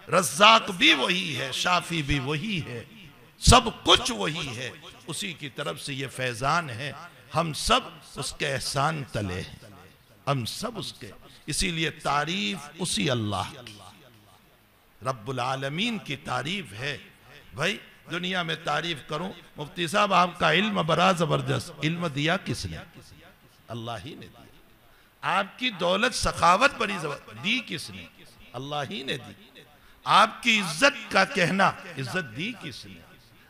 रज़्ज़ाक भी वही है, शाफी भी वही है, सब कुछ वही है, उसी की तरफ से ये फैजान है। हम सब उसके एहसान तले हैं, हम सब उसके, इसीलिए तारीफ उसी अल्लाह की, रब्बुल आलमीन की तारीफ है। भाई दुनिया में तारीफ करूं, मुफ्ती साहब आपका इल्म बड़ा जबरदस्त, इल्म दिया किसने? अल्लाह ही ने दिया। आपकी दौलत सखावत बड़ी जबरदस्त, दी किसने? अल्लाह ही ने दी। आपकी इज्जत का कहना, इज्जत दी किसने?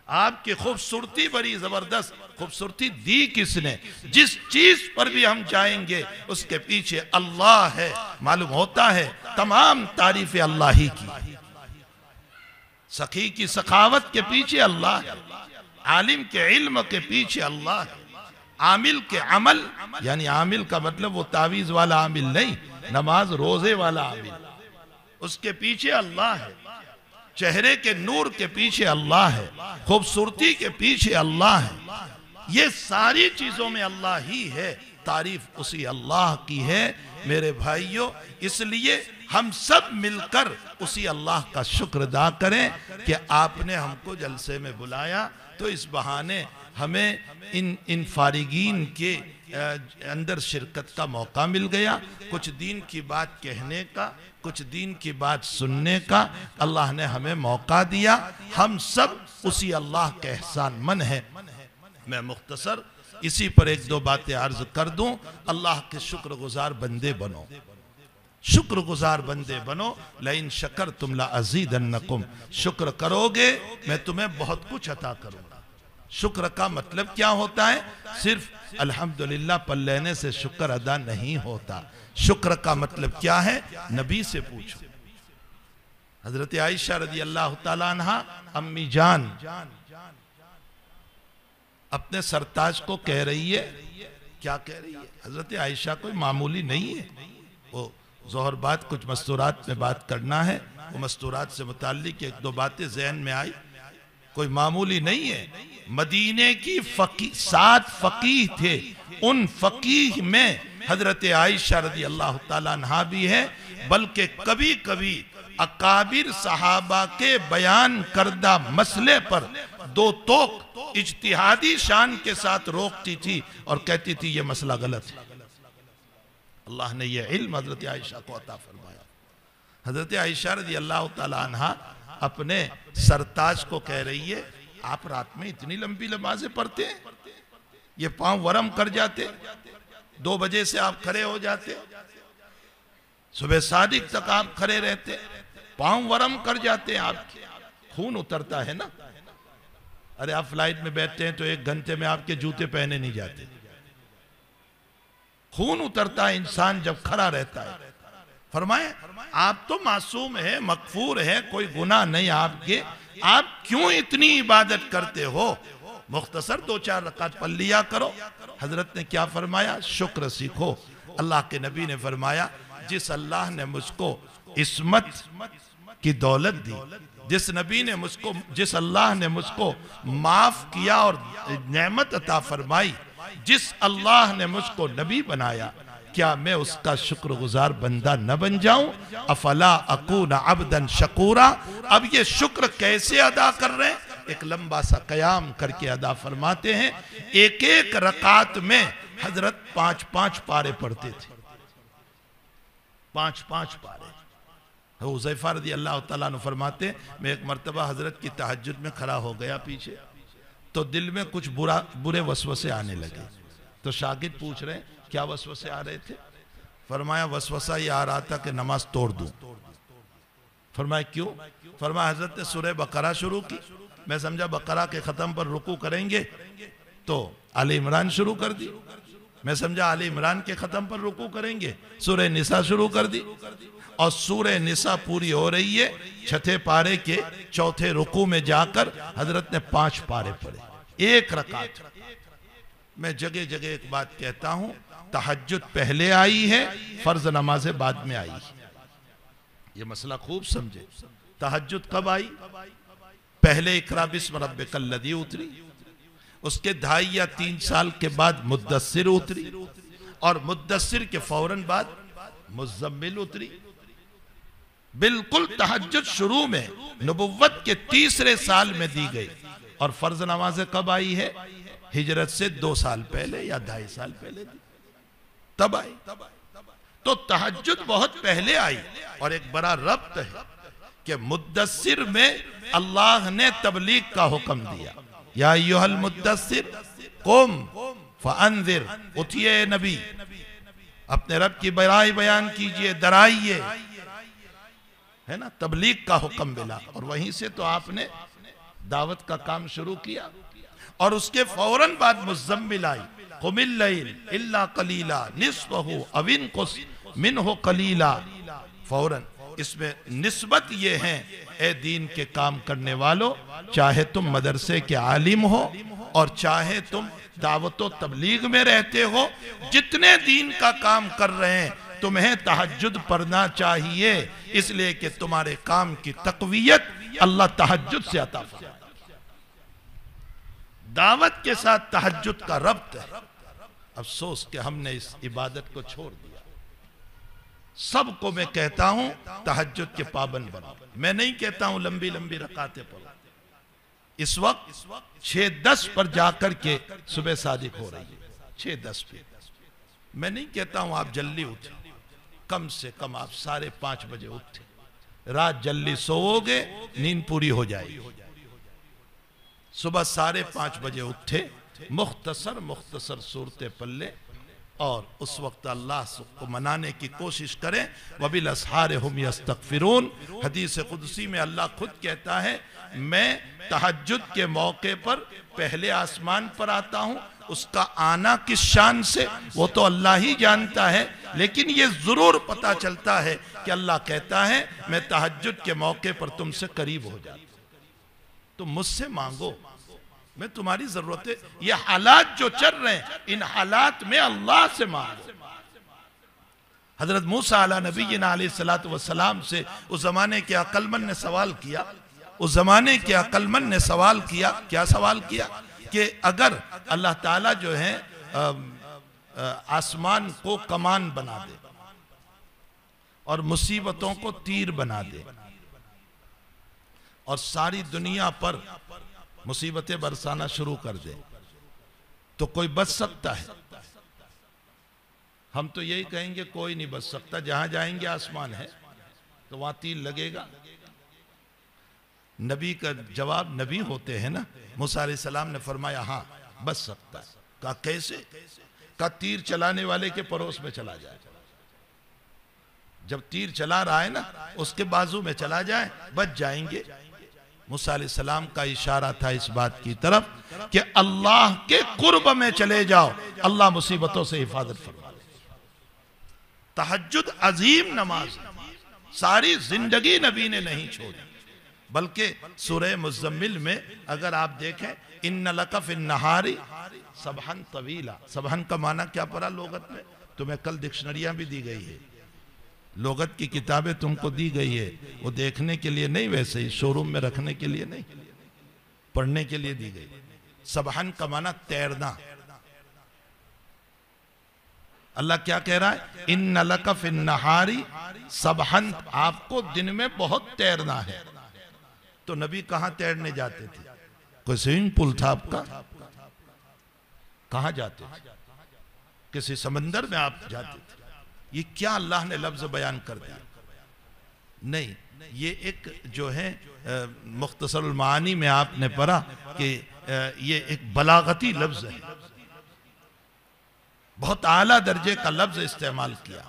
आपकी खूबसूरती बड़ी जबरदस्त, खूबसूरती दी किसने? जिस चीज पर भी हम जाएंगे उसके पीछे अल्लाह है, मालूम होता है तमाम तारीफें अल्लाह ही की। सखी की सखावत के पीछे अल्लाह है, आलिम के इल्म के पीछे अल्लाह है, आमिल के अमल, यानी आमिल का मतलब वो तावीज वाला आमिल नहीं, नमाज रोजे वाला आमिल, उसके पीछे अल्लाह है, चेहरे के नूर के पीछे अल्लाह है, खूबसूरती के पीछे अल्लाह है, ये सारी चीजों में अल्लाह ही है। तारीफ उसी अल्लाह की है मेरे भाइयों। इसलिए हम सब मिलकर उसी अल्लाह का शुक्र अदा करें कि आपने हमको जलसे में बुलाया, तो इस बहाने हमें इन फारिगीन के अंदर शिरकत का मौका मिल गया, कुछ दीन की बात कहने का, कुछ दीन की बात सुनने का अल्लाह ने हमें मौका दिया। हम सब उसी अल्लाह के एहसान मन है। मैं मुख्तसर इसी पर एक दो बातें अर्ज कर दूं। अल्लाह के शुक्रगुजार बंदे बनो, शुक्रगुजार बंदे बनो। लइन शकर तुम ला अज़ीदन्नकुम, शुक्र करोगे मैं तुम्हें बहुत कुछ अता करूंगा। शुक्र का मतलब क्या होता है? सिर्फ अल्हम्दुलिल्लाह पढ़ लेने से शुक्र अदा नहीं होता। शुक्र का मतलब क्या है? नबी से पूछो। हजरत आयशा रज़ी अल्लाह ताला अन्हा अम्मी जान अपने सरताज को कह रही है, क्या कह रही है? हजरत आयशा कोई मामूली नहीं है, वो ज़ोहर बाद कुछ मस्तूरात में बात करना है, वो मस्तूरात से मुताल्लिक एक दो बातें ज़हन में आई, कोई मामूली नहीं है। मदीने की 7 फकीह थे, उन फकीह में हजरत आयशा रज़ी अल्लाह ताला अन्हा भी है, बल्कि कभी कभी अकाबिर सहाबा के बयान करदा मसले पर दो तोक इज्तिहादी शान के साथ रोकती थी और कहती थी ये मसला गलत है। अल्लाह ने यह इल्म हजरत आयशा को अता फरमाया। हजरत आयशा रज़ी अल्लाह ताला अन्हा अपने सरताज को कह रही है, आप रात में इतनी लंबी नमाजें पढ़ते हैं, ये पांव वरम कर जाते, 2 बजे से आप खड़े हो जाते, सुबह सादिक तक आप खड़े रहते, पांव वरम कर जाते हैं, आपके खून उतरता है ना। अरे आप फ्लाइट में बैठते हैं तो 1 घंटे में आपके जूते पहने नहीं जाते, खून उतरता है इंसान जब खड़ा रहता है। फरमाए आप तो मासूम है, मकफूर है, कोई गुनाह नहीं आपके, आप क्यों इतनी इबादत करते हो, मुख्तसर 2-4 रकात पढ़ लिया करो। हजरत ने क्या फरमाया, शुक्र सीखो। अल्लाह के नबी ने फरमाया, जिस अल्लाह ने मुझको इस्मत की दौलत दी, जिस अल्लाह ने मुझको माफ किया और नेमत अता फरमाई, जिस अल्लाह ने मुझको नबी बनाया, क्या मैं उसका शुक्रगुजार बंदा न बन जाऊं? अफला अकूना अब्दन शकूरा। अब ये शुक्र कैसे अदा कर रहे हैं? एक लंबा सा कयाम करके अदा फरमाते हैं। एक रकात में हजरत 5-5 पारे पढ़ते थे, 5-5 पारे। हुज़ैफा रज़ी अल्लाह तआला अन्हु फरमाते, मैं एक मर्तबा हजरत की तहज्जुद में खड़ा हो गया पीछे, तो दिल में कुछ बुरे वसवसे आने लगे। तो शागिर्द पूछ रहे क्या वसवसे आ रहे थे? फरमाया वसवसा ये आ रहा था कि नमाज तोड़ दूं। फरमाया क्यों? फरमाया हजरत ने सूरह बकरा शुरू की, मैं समझा बकरा के खत्म पर रुकू करेंगे तो आले इमरान शुरू कर दी, मैं समझा आले इमरान के खत्म पर रुकू करेंगे, सूरह निसा शुरू कर दी, और सूरह निसा पूरी हो रही है, 6ठे पारे के 4थे रुकू में जाकर हजरत ने 5 पारे पढ़े 1 रकात। मैं जगह जगह एक बात कहता हूं, तहज्जुद पहले आई है, फर्ज नमाजें बाद में आई है। ये मसला खूब समझे। तहज्जुद कब आई? पहले इकरा बिस्म रब्बिकल लज़ी उतरी, उसके 2.5 या 3 साल के बाद मुद्दस्सिर उतरी, और मुद्दस्सिर के फौरन बाद मुज़म्मिल उतरी। बिल्कुल तहज्जुद शुरू में नबुव्वत के 3रे साल में दी गई, और फर्ज नमाजें कब आई है? हिजरत से 2 साल पहले या 2.5 साल पहले दी, तब आई। तो तहज्जुद बहुत पहले आई। और एक बड़ा रब्त है कि मुद्दस्सिर में अल्लाह ने तबलीग का हुक्म दिया, या अय्युहल मुद्दस्सिर कुम फअंज़िर, उठिए नबी, अपने रब की बड़ाई बयान कीजिए, डराइए, है ना, तबलीग का हुक्म मिला। और वहीं से तो आपने दावत का काम शुरू किया। और उसके फौरन बाद मुज़म्मिल आई, कुमिल लैल इल्ला कलीला निस्फहु अव इनकुस मिनहु कलीला। फौरन इसमें निस्बत ये है, ए दीन के काम करने वालों, चाहे तुम मदरसे के आलिम हो और चाहे तुम दावत व तबलीग में रहते हो, जितने दीन का काम कर रहे हैं, तुम्हें तहज्जुद पढ़ना चाहिए, इसलिए कि तुम्हारे काम की तक़वियत अल्लाह तहज्जुद से अता फरमाता है। दावत के साथ तहज्जुद का रब्त है। अफसोस कि हमने इस इबादत को छोड़ दिया। सबको मैं कहता हूं तहज्जुद के पाबंद बनो। मैं नहीं कहता हूं लंबी लंबी रकातें पढ़ो। इस वक्त 6:10 पर जाकर के सुबह सादिक हो रही है, 6:10 पे। मैं नहीं कहता हूं आप जल्दी उठे, कम से कम आप 5:30 बजे उठे, रात जल्दी सोओगे, नींद पूरी हो जाएगी। सुबह 5:30 बजे उठे, मुख्तसर सूरतें पल्ले, और उस वक्त अल्लाह को मनाने की कोशिश करें। वबिल अस्हार हुम यस्तगफिरून। हदीस कुदसी में अल्लाह खुद कहता है, मैं तहज्जुद के मौके पर पहले आसमान पर आता हूँ। उसका आना किस शान से वो तो अल्लाह ही जानता है, लेकिन ये जरूर पता चलता है कि अल्लाह कहता है मैं तहज्जुद के मौके पर तुमसे करीब हो जाता, तुम मुझसे मांगो, मैं तुम्हारी जरूरत है। ये हालात जो चल रहे हैं, इन हालात में अल्लाह से मांगो। हजरत मूसा अला नबीना अलैहिस्सलातु वस्सलाम से उस जमाने के अक्लमंद ने सवाल किया, उस जमाने के अक्लमंद ने सवाल किया, क्या सवाल किया कि अगर अल्लाह ताला जो है आसमान को कमान बना दे और मुसीबतों को तीर बना दे और सारी दुनिया पर मुसीबतें बरसाना शुरू कर दे तो कोई बच सकता है? हम तो यही कहेंगे कोई नहीं बच सकता, जहां जाएंगे आसमान है तो वहां तीर लगेगा। नबी का जवाब, नबी होते हैं ना, मूसा अलैहिस्सलाम ने फरमाया हाँ बच सकता है। कहा कैसे? का तीर चलाने वाले के पड़ोस में चला जाए, जब तीर चला रहा है ना उसके बाजू में चला जाए, बच जाएंगे। मूसा अलैहिस्सलाम का इशारा था इस बात की तरफ कि अल्लाह के कुर्ब में चले जाओ, अल्लाह मुसीबतों से हिफाजत फरमा ले। तहज्जुद अजीम नमाज सारी जिंदगी नबी ने नहीं छोड़ी, बल्कि सूरह मुज़म्मिल में अगर आप देखें, इन्ना लका फिन नहारी सबहन तवीला, सबहन का माना क्या पड़ा लोगत में? तुम्हें कल डिक्शनरियां भी दी गई है, लोगत की किताबें तुमको दी गई है, वो देखने के लिए नहीं, वैसे ही शोरूम में रखने के लिए नहीं, पढ़ने के लिए दी गई। सबहन का माना तैरना। अल्लाह क्या कह रहा है? इन्ना लका फिन नहारी सबहन, आपको दिन में बहुत तैरना है। तो नबी कहां तैरने जाते थे? कोई स्विमिंग पूल था आपका? कहां जाते थे? किसी समंदर में आप जाते थे? ये क्या अल्लाह ने लफ्ज बयान कर दिया? नहीं, ये एक जो है मुख्तसरुल मानी में आपने पढ़ा कि ये एक बलागती लफ्ज है, बहुत आला दर्जे का लफ्ज इस्तेमाल किया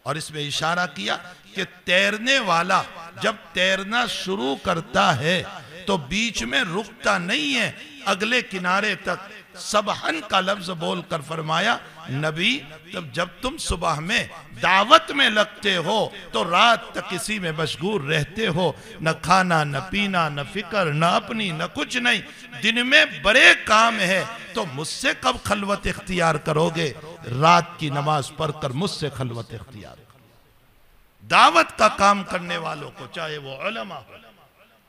और इसमें इशारा किया कि तैरने वाला जब तैरना शुरू करता है तो बीच में रुकता नहीं है, अगले किनारे तक। सबहन का लफ्ज बोलकर फरमाया, नबी तब जब तुम सुबह में दावत में लगते हो तो रात तक इसी में मशगूल रहते हो, न खाना न पीना न फिक्र न अपनी न कुछ नहीं, दिन में बड़े काम है, तो मुझसे कब खलवत इख्तियार करोगे? रात की नमाज पढ़कर मुझसे खलवत इख्तियार करो। दावत का काम करने वालों को, चाहे वो उलमा हो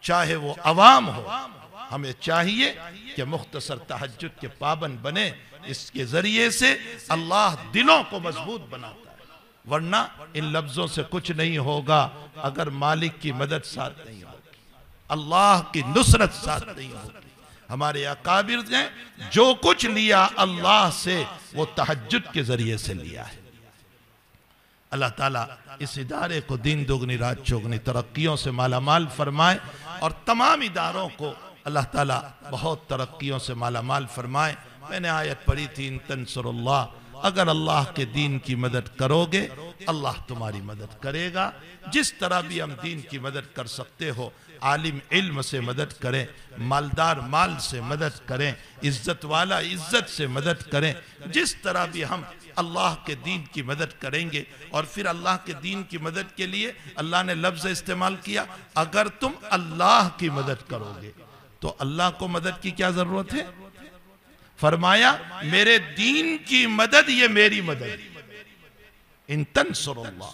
चाहे वो अवाम हो, हमें चाहिए कि मुख्तसर तहज्जुद के पाबंद बने। इसके जरिए से अल्लाह दिलों को मजबूत बनाता है, वरना इन लफ्जों से कुछ नहीं होगा अगर मालिक की मदद साथ नहीं होगी, अल्लाह की नुसरत साथ नहीं होगी। हमारे अकाबिर ने जो कुछ लिया अल्लाह से वो तहज्जुद के जरिए से लिया है। अल्लाह ताला इस इदारे को दिन दुगनी रात चौगनी तरक्कियों से मालामाल फरमाए और तमाम इदारों को अल्लाह ताला बहुत तरक्कियों से मालामाल फरमाए। मैंने आयत पढ़ी थी, इन तंसुरुल्लाह, अगर अल्लाह के दीन की मदद करोगे अल्लाह तुम्हारी मदद करेगा। जिस तरह भी हम दीन की मदद कर सकते हो, आलिम इल्म से मदद करें, मालदार माल से मदद करें, इज्जत वाला इज्जत से मदद करें, जिस तरह भी हम अल्लाह के दीन की मदद करेंगे। और फिर अल्लाह के दीन की मदद के लिए अल्लाह ने लफ्ज इस्तेमाल किया, अगर तुम अल्लाह की मदद करोगे तो अल्लाह को मदद की क्या जरूरत है? फरमाया मेरे दीन की मदद ये मेरी मदद, इन तंसुरुल्लाह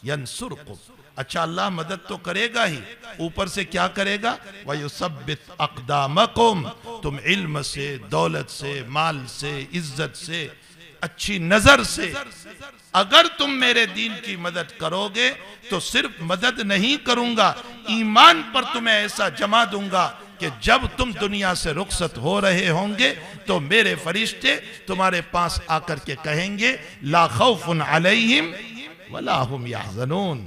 यंसुरकुम। अच्छा, अल्लाह मदद तो करेगा ही, ऊपर से क्या करेगा? वयुसब्बित अक़दामकुम, तुम इल्म से, दौलत से, माल से, इज्जत से, अच्छी नजर से अगर तुम मेरे दीन की मदद करोगे तो सिर्फ मदद नहीं करूंगा, ईमान पर तुम्हें ऐसा जमा दूंगा कि जब तुम दुनिया से रुखसत हो रहे होंगे तो मेरे फरिश्ते तुम्हारे पास आकर के कहेंगे, ला खौफुन अलैहिम वला हुम यहज़नून,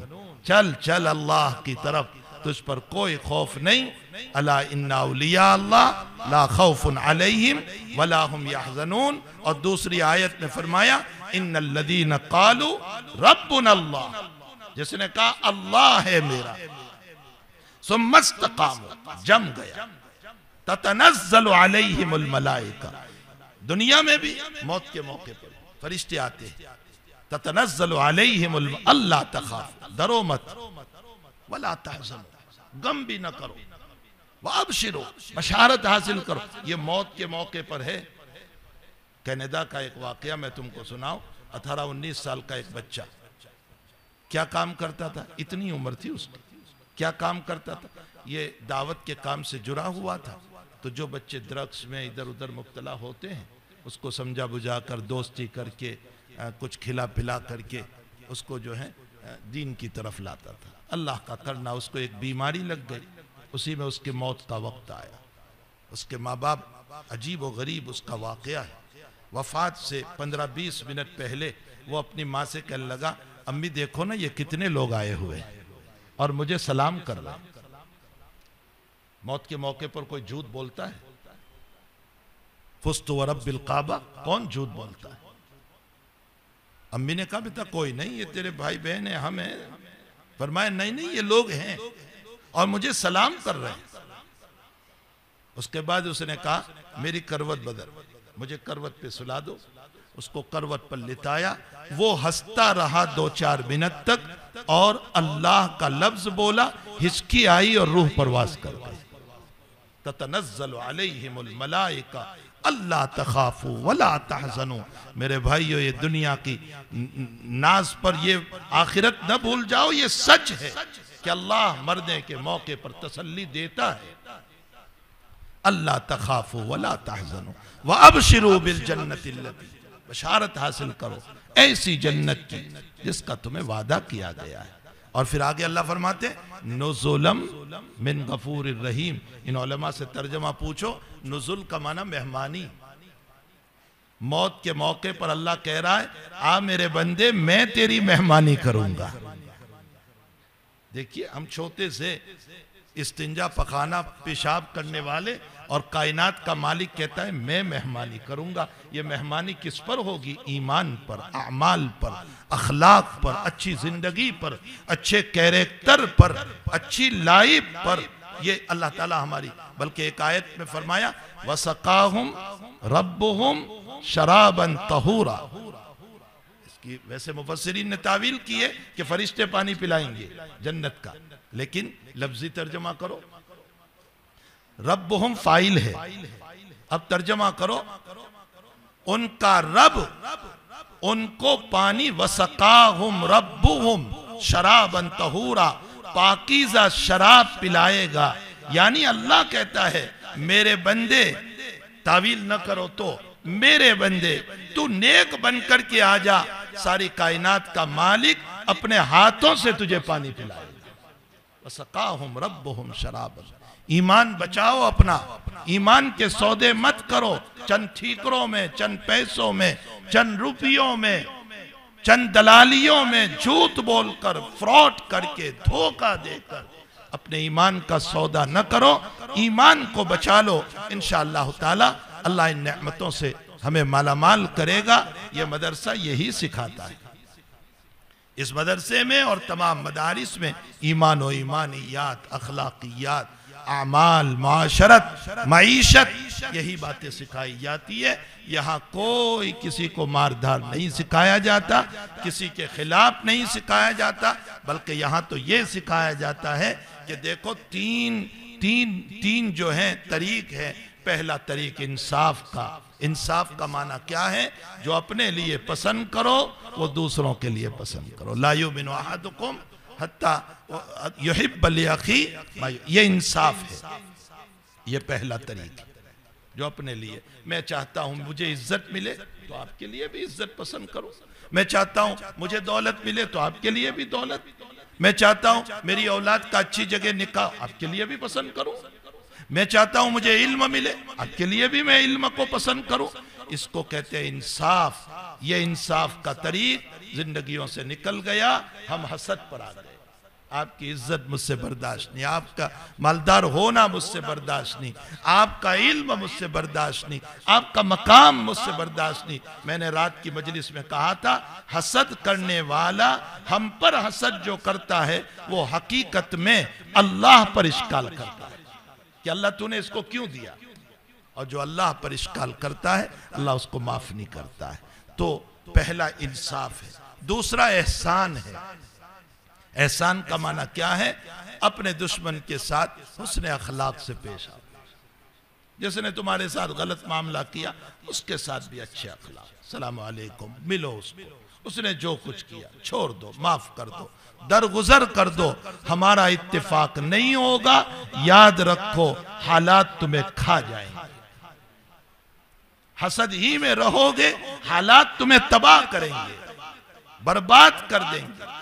चल चल अल्लाह की तरफ, तुझ पर कोई खौफ नहीं। अला इन्ना औलिया अल्लाह ला खौफुन अलैहिम वला हुम यहज़नून। और दूसरी आयत में फरमाया, इन्नल लदीन क़ालू रब्बुना अल्लाह, जिसने कहा अल्लाह है मेरा, सुम्मस्तक़ामू, जम गया, ततनज़्ज़लु अलैहिमुल मलाइका, दुनिया में भी मौत के मौके पर फरिश्ते आते हैं, ततनज़्ज़लु अलैहिमुल, अल्ला तख़ाफ़ू, डरो मत, वला तहज़नू, गम भी न करो, वअबशिरू, बशारत हासिल करो। ये मौत के मौके पर है। कनाडा का एक वाकया मैं तुमको सुनाऊं। 18-19 साल का एक बच्चा क्या काम करता था, इतनी उम्र थी उसकी, क्या काम करता था? ये दावत के काम से जुड़ा हुआ था। तो जो बच्चे ड्रग्स में इधर उधर मुब्तला होते हैं उसको समझा बुझा कर, दोस्ती करके, कुछ खिला पिला करके उसको जो है दीन की तरफ लाता था। अल्लाह का करना उसको एक बीमारी लग गई, उसी में उसकी मौत का वक्त आया। उसके माँ बाप, अजीब व गरीब उसका वाक़या है। वफ़ात से 15-20 मिनट पहले वो अपनी माँ से कहने लगा, अम्मी देखो ना ये कितने लोग आए हुए और मुझे सलाम कर रहे हैं। मौत के मौके पर कोई झूठ बोलता है? फुस्तु व रब्बिल काबा, कौन झूठ बोलता है? अम्मी ने कहा बेटा कोई नहीं, ये तेरे भाई बहन है, हम हैं। फरमाया नहीं नहीं ये लोग हैं और मुझे सलाम कर रहे हैं। उसके बाद उसने कहा मेरी करवट बदल, मुझे करवट पे सुला दो। उसको करवट पर लिटाया, वो हंसता रहा 2-4 मिनट तक और अल्लाह का लफ्ज बोला, हिचकी आई और रूह परवास कर गई। ततनज़्ज़लु अलैहिमुल मलाइका अल्ला तखाफू वला तहज़नू। मेरे भाइयों, ये दुनिया की नाज पर ये आखिरत न भूल जाओ, ये सच है कि अल्लाह मरने के मौके पर तसल्ली देता है। अल्ला तखाफू वला तहज़नू व अबशिरू बिल जन्नति अल्लती, बशारत हासिल करो ऐसी जन्नत की जिसका तुम्हें वादा किया गया है। और फिर आगे अल्लाह फरमाते नुज़ुलम मिन गफूरिर रहीम। इन उलमा से तर्जमा पूछो, नुज़ुल का माना मेहमानी। मौत के मौके पर अल्लाह कह रहा है आ मेरे बंदे मैं तेरी मेहमानी करूंगा। देखिए हम छोटे से इस्तिंजा, पखाना, पेशाब करने वाले और कायनात का मालिक कहता है मैं मेहमानी करूंगा। ये मेहमानी किस पर होगी? ईमान पर, अमाल पर, अखलाक पर, अच्छी जिंदगी पर, अच्छे कैरेक्टर पर, अच्छी लाइफ पर। ये अल्लाह ताला हमारी, बल्कि एक आयत में फरमाया वसकाहुम रब्बुहुम शराबन तहूरा। इसकी वैसे मुफस्सिरीन ने तावील की है कि फरिश्ते पानी पिलाएंगे जन्नत का, लेकिन लफ्जी तर्जमा करो, रब्बुहुम फाइल है, अब तर्जमा करो उनका रब उनको पानी, वसकाहुम रब्बुहुम शराबन तहूरा, पाकीज़ा शराब पिलाएगा। यानी अल्लाह कहता है मेरे बंदे, तावील न करो तो मेरे बंदे तू नेक बनकर के आ जा, सारी कायनात का मालिक अपने हाथों से तुझे पानी पिलाएगा। वसकाहुम रब्बुहुम शराबन। ईमान बचाओ अपना, ईमान के सौदे मत करो चंद ठीकरों में, चंद पैसों में, चंद रुपयों में, चंद दलालियों में झूठ बोलकर, फ्रॉड करके, धोखा देकर अपने ईमान का सौदा न करो। ईमान को बचा लो, इंशाअल्लाह ताला अल्लाह इन नेमतों से हमें मालामाल करेगा। यह मदरसा यही सिखाता है। इस मदरसे में और तमाम मदारिस में ईमान व ईमानियात, अखलाकियात, आमाल, माशरत, मईशत, यही बातें सिखाई जाती है। यहाँ कोई किसी को मारधार नहीं सिखाया जाता, किसी के खिलाफ नहीं सिखाया जाता, बल्कि यहाँ तो ये सिखाया जाता है कि देखो तीन जो है तरीक है। पहला तरीक इंसाफ का। इंसाफ का माना क्या है? जो अपने लिए पसंद करो वो दूसरों के लिए पसंद करो। ला युमिनु अहदुकुम हत्ता युहिब्ब लिअखी, ये इंसाफ है। ये पहला तरीका जो अपने लिए, मैं चाहता हूं मुझे इज्जत मिले तो आपके लिए भी इज्जत पसंद करो। मैं चाहता हूं मुझे दौलत मिले तो आपके लिए भी दौलत। मैं चाहता हूं मेरी औलाद का अच्छी जगह निकाह, आपके लिए भी पसंद करूं। मैं चाहता हूं मुझे इल्म मिले, आपके लिए भी मैं इल्म को पसंद करूं। इसको कहते हैं इंसाफ। ये इंसाफ का तरीक जिंदगियों से निकल गया, हम हसद पर आ गए। आपकी इज्जत मुझसे बर्दाश्त नहीं, आपका मालदार होना मुझसे बर्दाश्त नहीं, आपका इल्म मुझसे बर्दाश्त नहीं, आपका मकाम मुझसे बर्दाश्त नहीं। मैंने रात की मजलिस में कहा था, हसद करने वाला हम पर हसद जो करता है वो हकीकत में अल्लाह पर इश्काल करता है कि अल्लाह तूने इसको क्यों दिया। और जो अल्लाह पर इश्काल करता है अल्लाह उसको माफ नहीं करता है। तो पहला इंसाफ है। दूसरा एहसान है। एहसान का माना क्या है? अपने दुश्मन के साथ हुस्न अखलाक से पेश आओ। जिसने तुम्हारे साथ गलत मामला किया उसके साथ भी अच्छे अखलाक, सलाम अलैकुम, मिलो उसको। उसने जो कुछ किया छोड़ दो, माफ कर दो, दरगुजर कर दो। हमारा इत्तेफाक नहीं होगा, याद रखो हालात तुम्हें खा जाएंगे। हसद ही में रहोगे, हालात तुम्हें तबाह करेंगे, बर्बाद कर देंगे।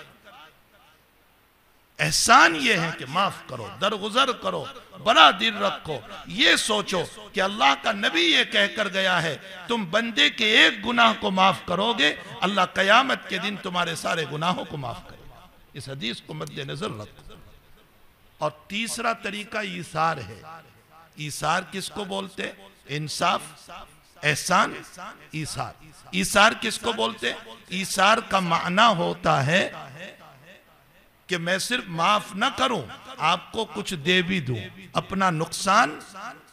एहसान ये है कि माफ करो, दरगुजर करो, बड़ा दिल रखो। ये सोचो कि अल्लाह का नबी ये कहकर गया है, तुम बंदे के एक गुनाह को माफ करोगे, अल्लाह कयामत के दिन तुम्हारे सारे गुनाहों को माफ करेगा। इस हदीस को मद्देनजर रखो। और तीसरा तरीका ईसार है। ईसार किसको बोलते? इंसाफ, एहसान, ईसार। ईसार किसको बोलते? ईसार का माना होता है कि मैं सिर्फ माफ ना करूं, आपको कुछ दे भी दूं, अपना नुकसान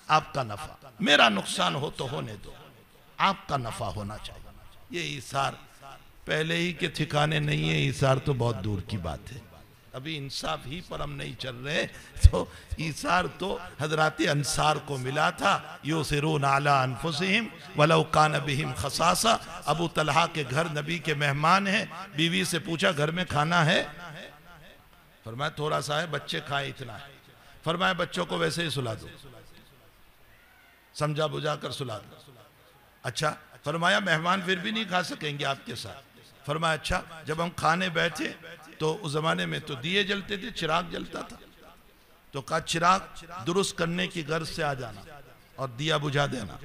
आपका नफा, मेरा नुकसान हो तो होने दो, आपका नफा होना चाहिए। ये ईसार पहले ही के ठिकाने नहीं है, ईसार तो बहुत दूर की बात है। अभी इंसाफ ही पर हम नहीं चल रहे, तो ईसार तो हजरात अंसार को मिला था। यूसिरून अला अनफुसिहिम वलौ कान बिहिम खसासा। अबू तलहा के घर नबी के मेहमान हैं, बीवी से पूछा घर में खाना है? फरमाया थोड़ा सा है, बच्चे खाए इतना है। फरमाया बच्चों को वैसे ही सुला दो, समझा बुझा कर सुला दो। अच्छा। फरमाया मेहमान फिर भी नहीं खा सकेंगे आपके साथ। फरमाया अच्छा। जब हम खाने बैठे तो उस जमाने में तो दिए जलते थे, चिराग जलता था, तो कहा चिराग दुरुस्त करने की गर्ज से आ जाना और दिया बुझा देना।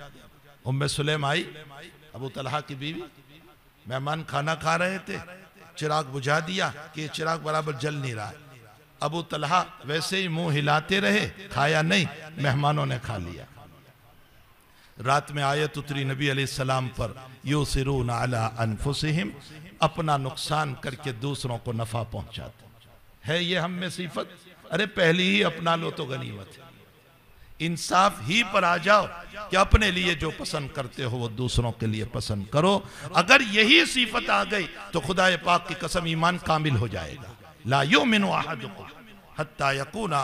उम्मे सुलेम आई, अबू तलहा की बीवी, मेहमान खाना खा रहे थे, चिराग बुझा दिया कि ये चिराग बराबर जल नहीं रहा है। अबू तलहा वैसे ही मुंह हिलाते रहे, खाया नहीं, मेहमानों ने खा लिया। रात में आयत उतरी नबी अलैहिस्सलाम पर, यूसिरून अला अनफुसिहिम, अपना नुकसान करके दूसरों को नफा पहुंचाते है। ये हम में सिफत? अरे पहली ही अपना लो तो गनीमत है। इंसाफ ही पर आ जाओ कि अपने लिए जो पसंद करते हो वो दूसरों के लिए पसंद करो। अगर यही सिफत आ गई तो खुदा पाक की कसम ईमान कामिल हो जाएगा। ला युमिनु अहदुकुम हत्ता यकूना,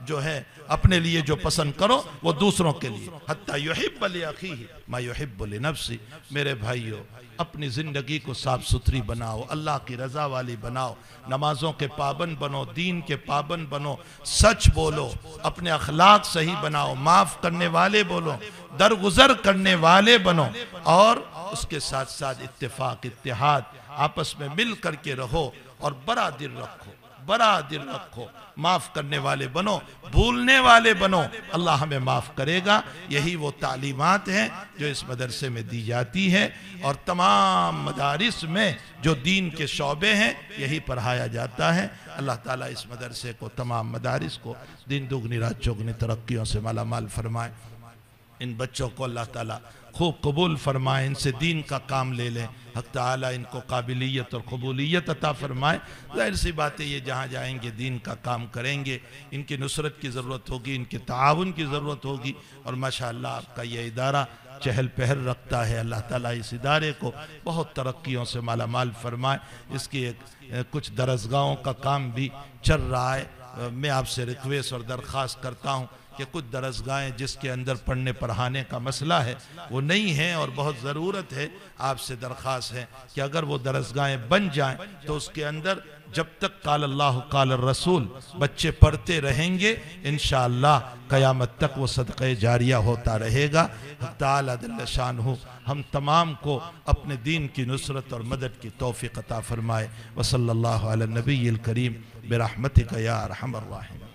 जो है अपने लिए जो पसंद करो वो दूसरों के लिए, हत्ता युहिब्ब लि अखीही मा युहिब्बु लि नफ्सी। मेरे भाइयों, अपनी ज़िंदगी को साफ सुथरी बनाओ, अल्लाह की रज़ा वाली बनाओ, नमाजों के पाबंद बनो, दीन के पाबंद बनो, सच बोलो, अपने अखलाक सही बनाओ, माफ़ करने वाले बोलो, दरगुजर करने वाले बनो, और उसके साथ साथ इत्तेफाक, इत्तेहाद, आपस में मिल करके रहो और बड़ा दिल रखो, बड़ा दिल रखो, माफ करने वाले बनो, भूलने वाले बनो, अल्लाह हमें माफ करेगा। यही वो तालीमात हैं जो इस मदरसे में दी जाती है, और तमाम मदारिस में जो दीन के शौबे हैं यही पढ़ाया जाता है। अल्लाह ताला इस मदरसे को, तमाम मदारिस को दिन दुगनी रात चौगनी तरक्कियों से माला माल फरमाए। इन बच्चों को अल्लाह ताला खूब कबूल फरमाए, इनसे दीन का काम ले लें, हक़ ताला इनको काबिलियत और कबूलियत अता फरमाए। ज़ाहिर सी बात है, ये जहाँ जाएंगे दीन का काम करेंगे, इनकी नुसरत की ज़रूरत होगी, इनके ताउन की ज़रूरत होगी। और माशाअल्लाह आपका ये इदारा चहल पहल रखता है। अल्लाह ताला इस इदारे को बहुत तरक्कियों से माला माल फरमाए। इसकी कुछ दरसगाहों का काम भी चल रहा है। मैं आपसे रिक्वेस्ट और दरख्वास्त करता हूँ कि कुछ दरसगाहें जिसके अंदर पढ़ने पढ़ाने का मसला है वो नहीं है और बहुत ज़रूरत है, आपसे दरख्वास्त है कि अगर वो दरसगाहें बन जाएं तो उसके अंदर जब तक काल अल्लाह काल रसूल बच्चे पढ़ते रहेंगे, इंशाअल्लाह क़यामत तक वो सदक़े जारिया होता रहेगा। ताला जल्ल शानहू हम तमाम को अपने दीन की नुसरत और मदद की तौफ़ीक़ अता फ़रमाए। व सल्लल्लाहु अला नबिय्यिल करीम बिरहमतिका या अरहमर राहिमीन।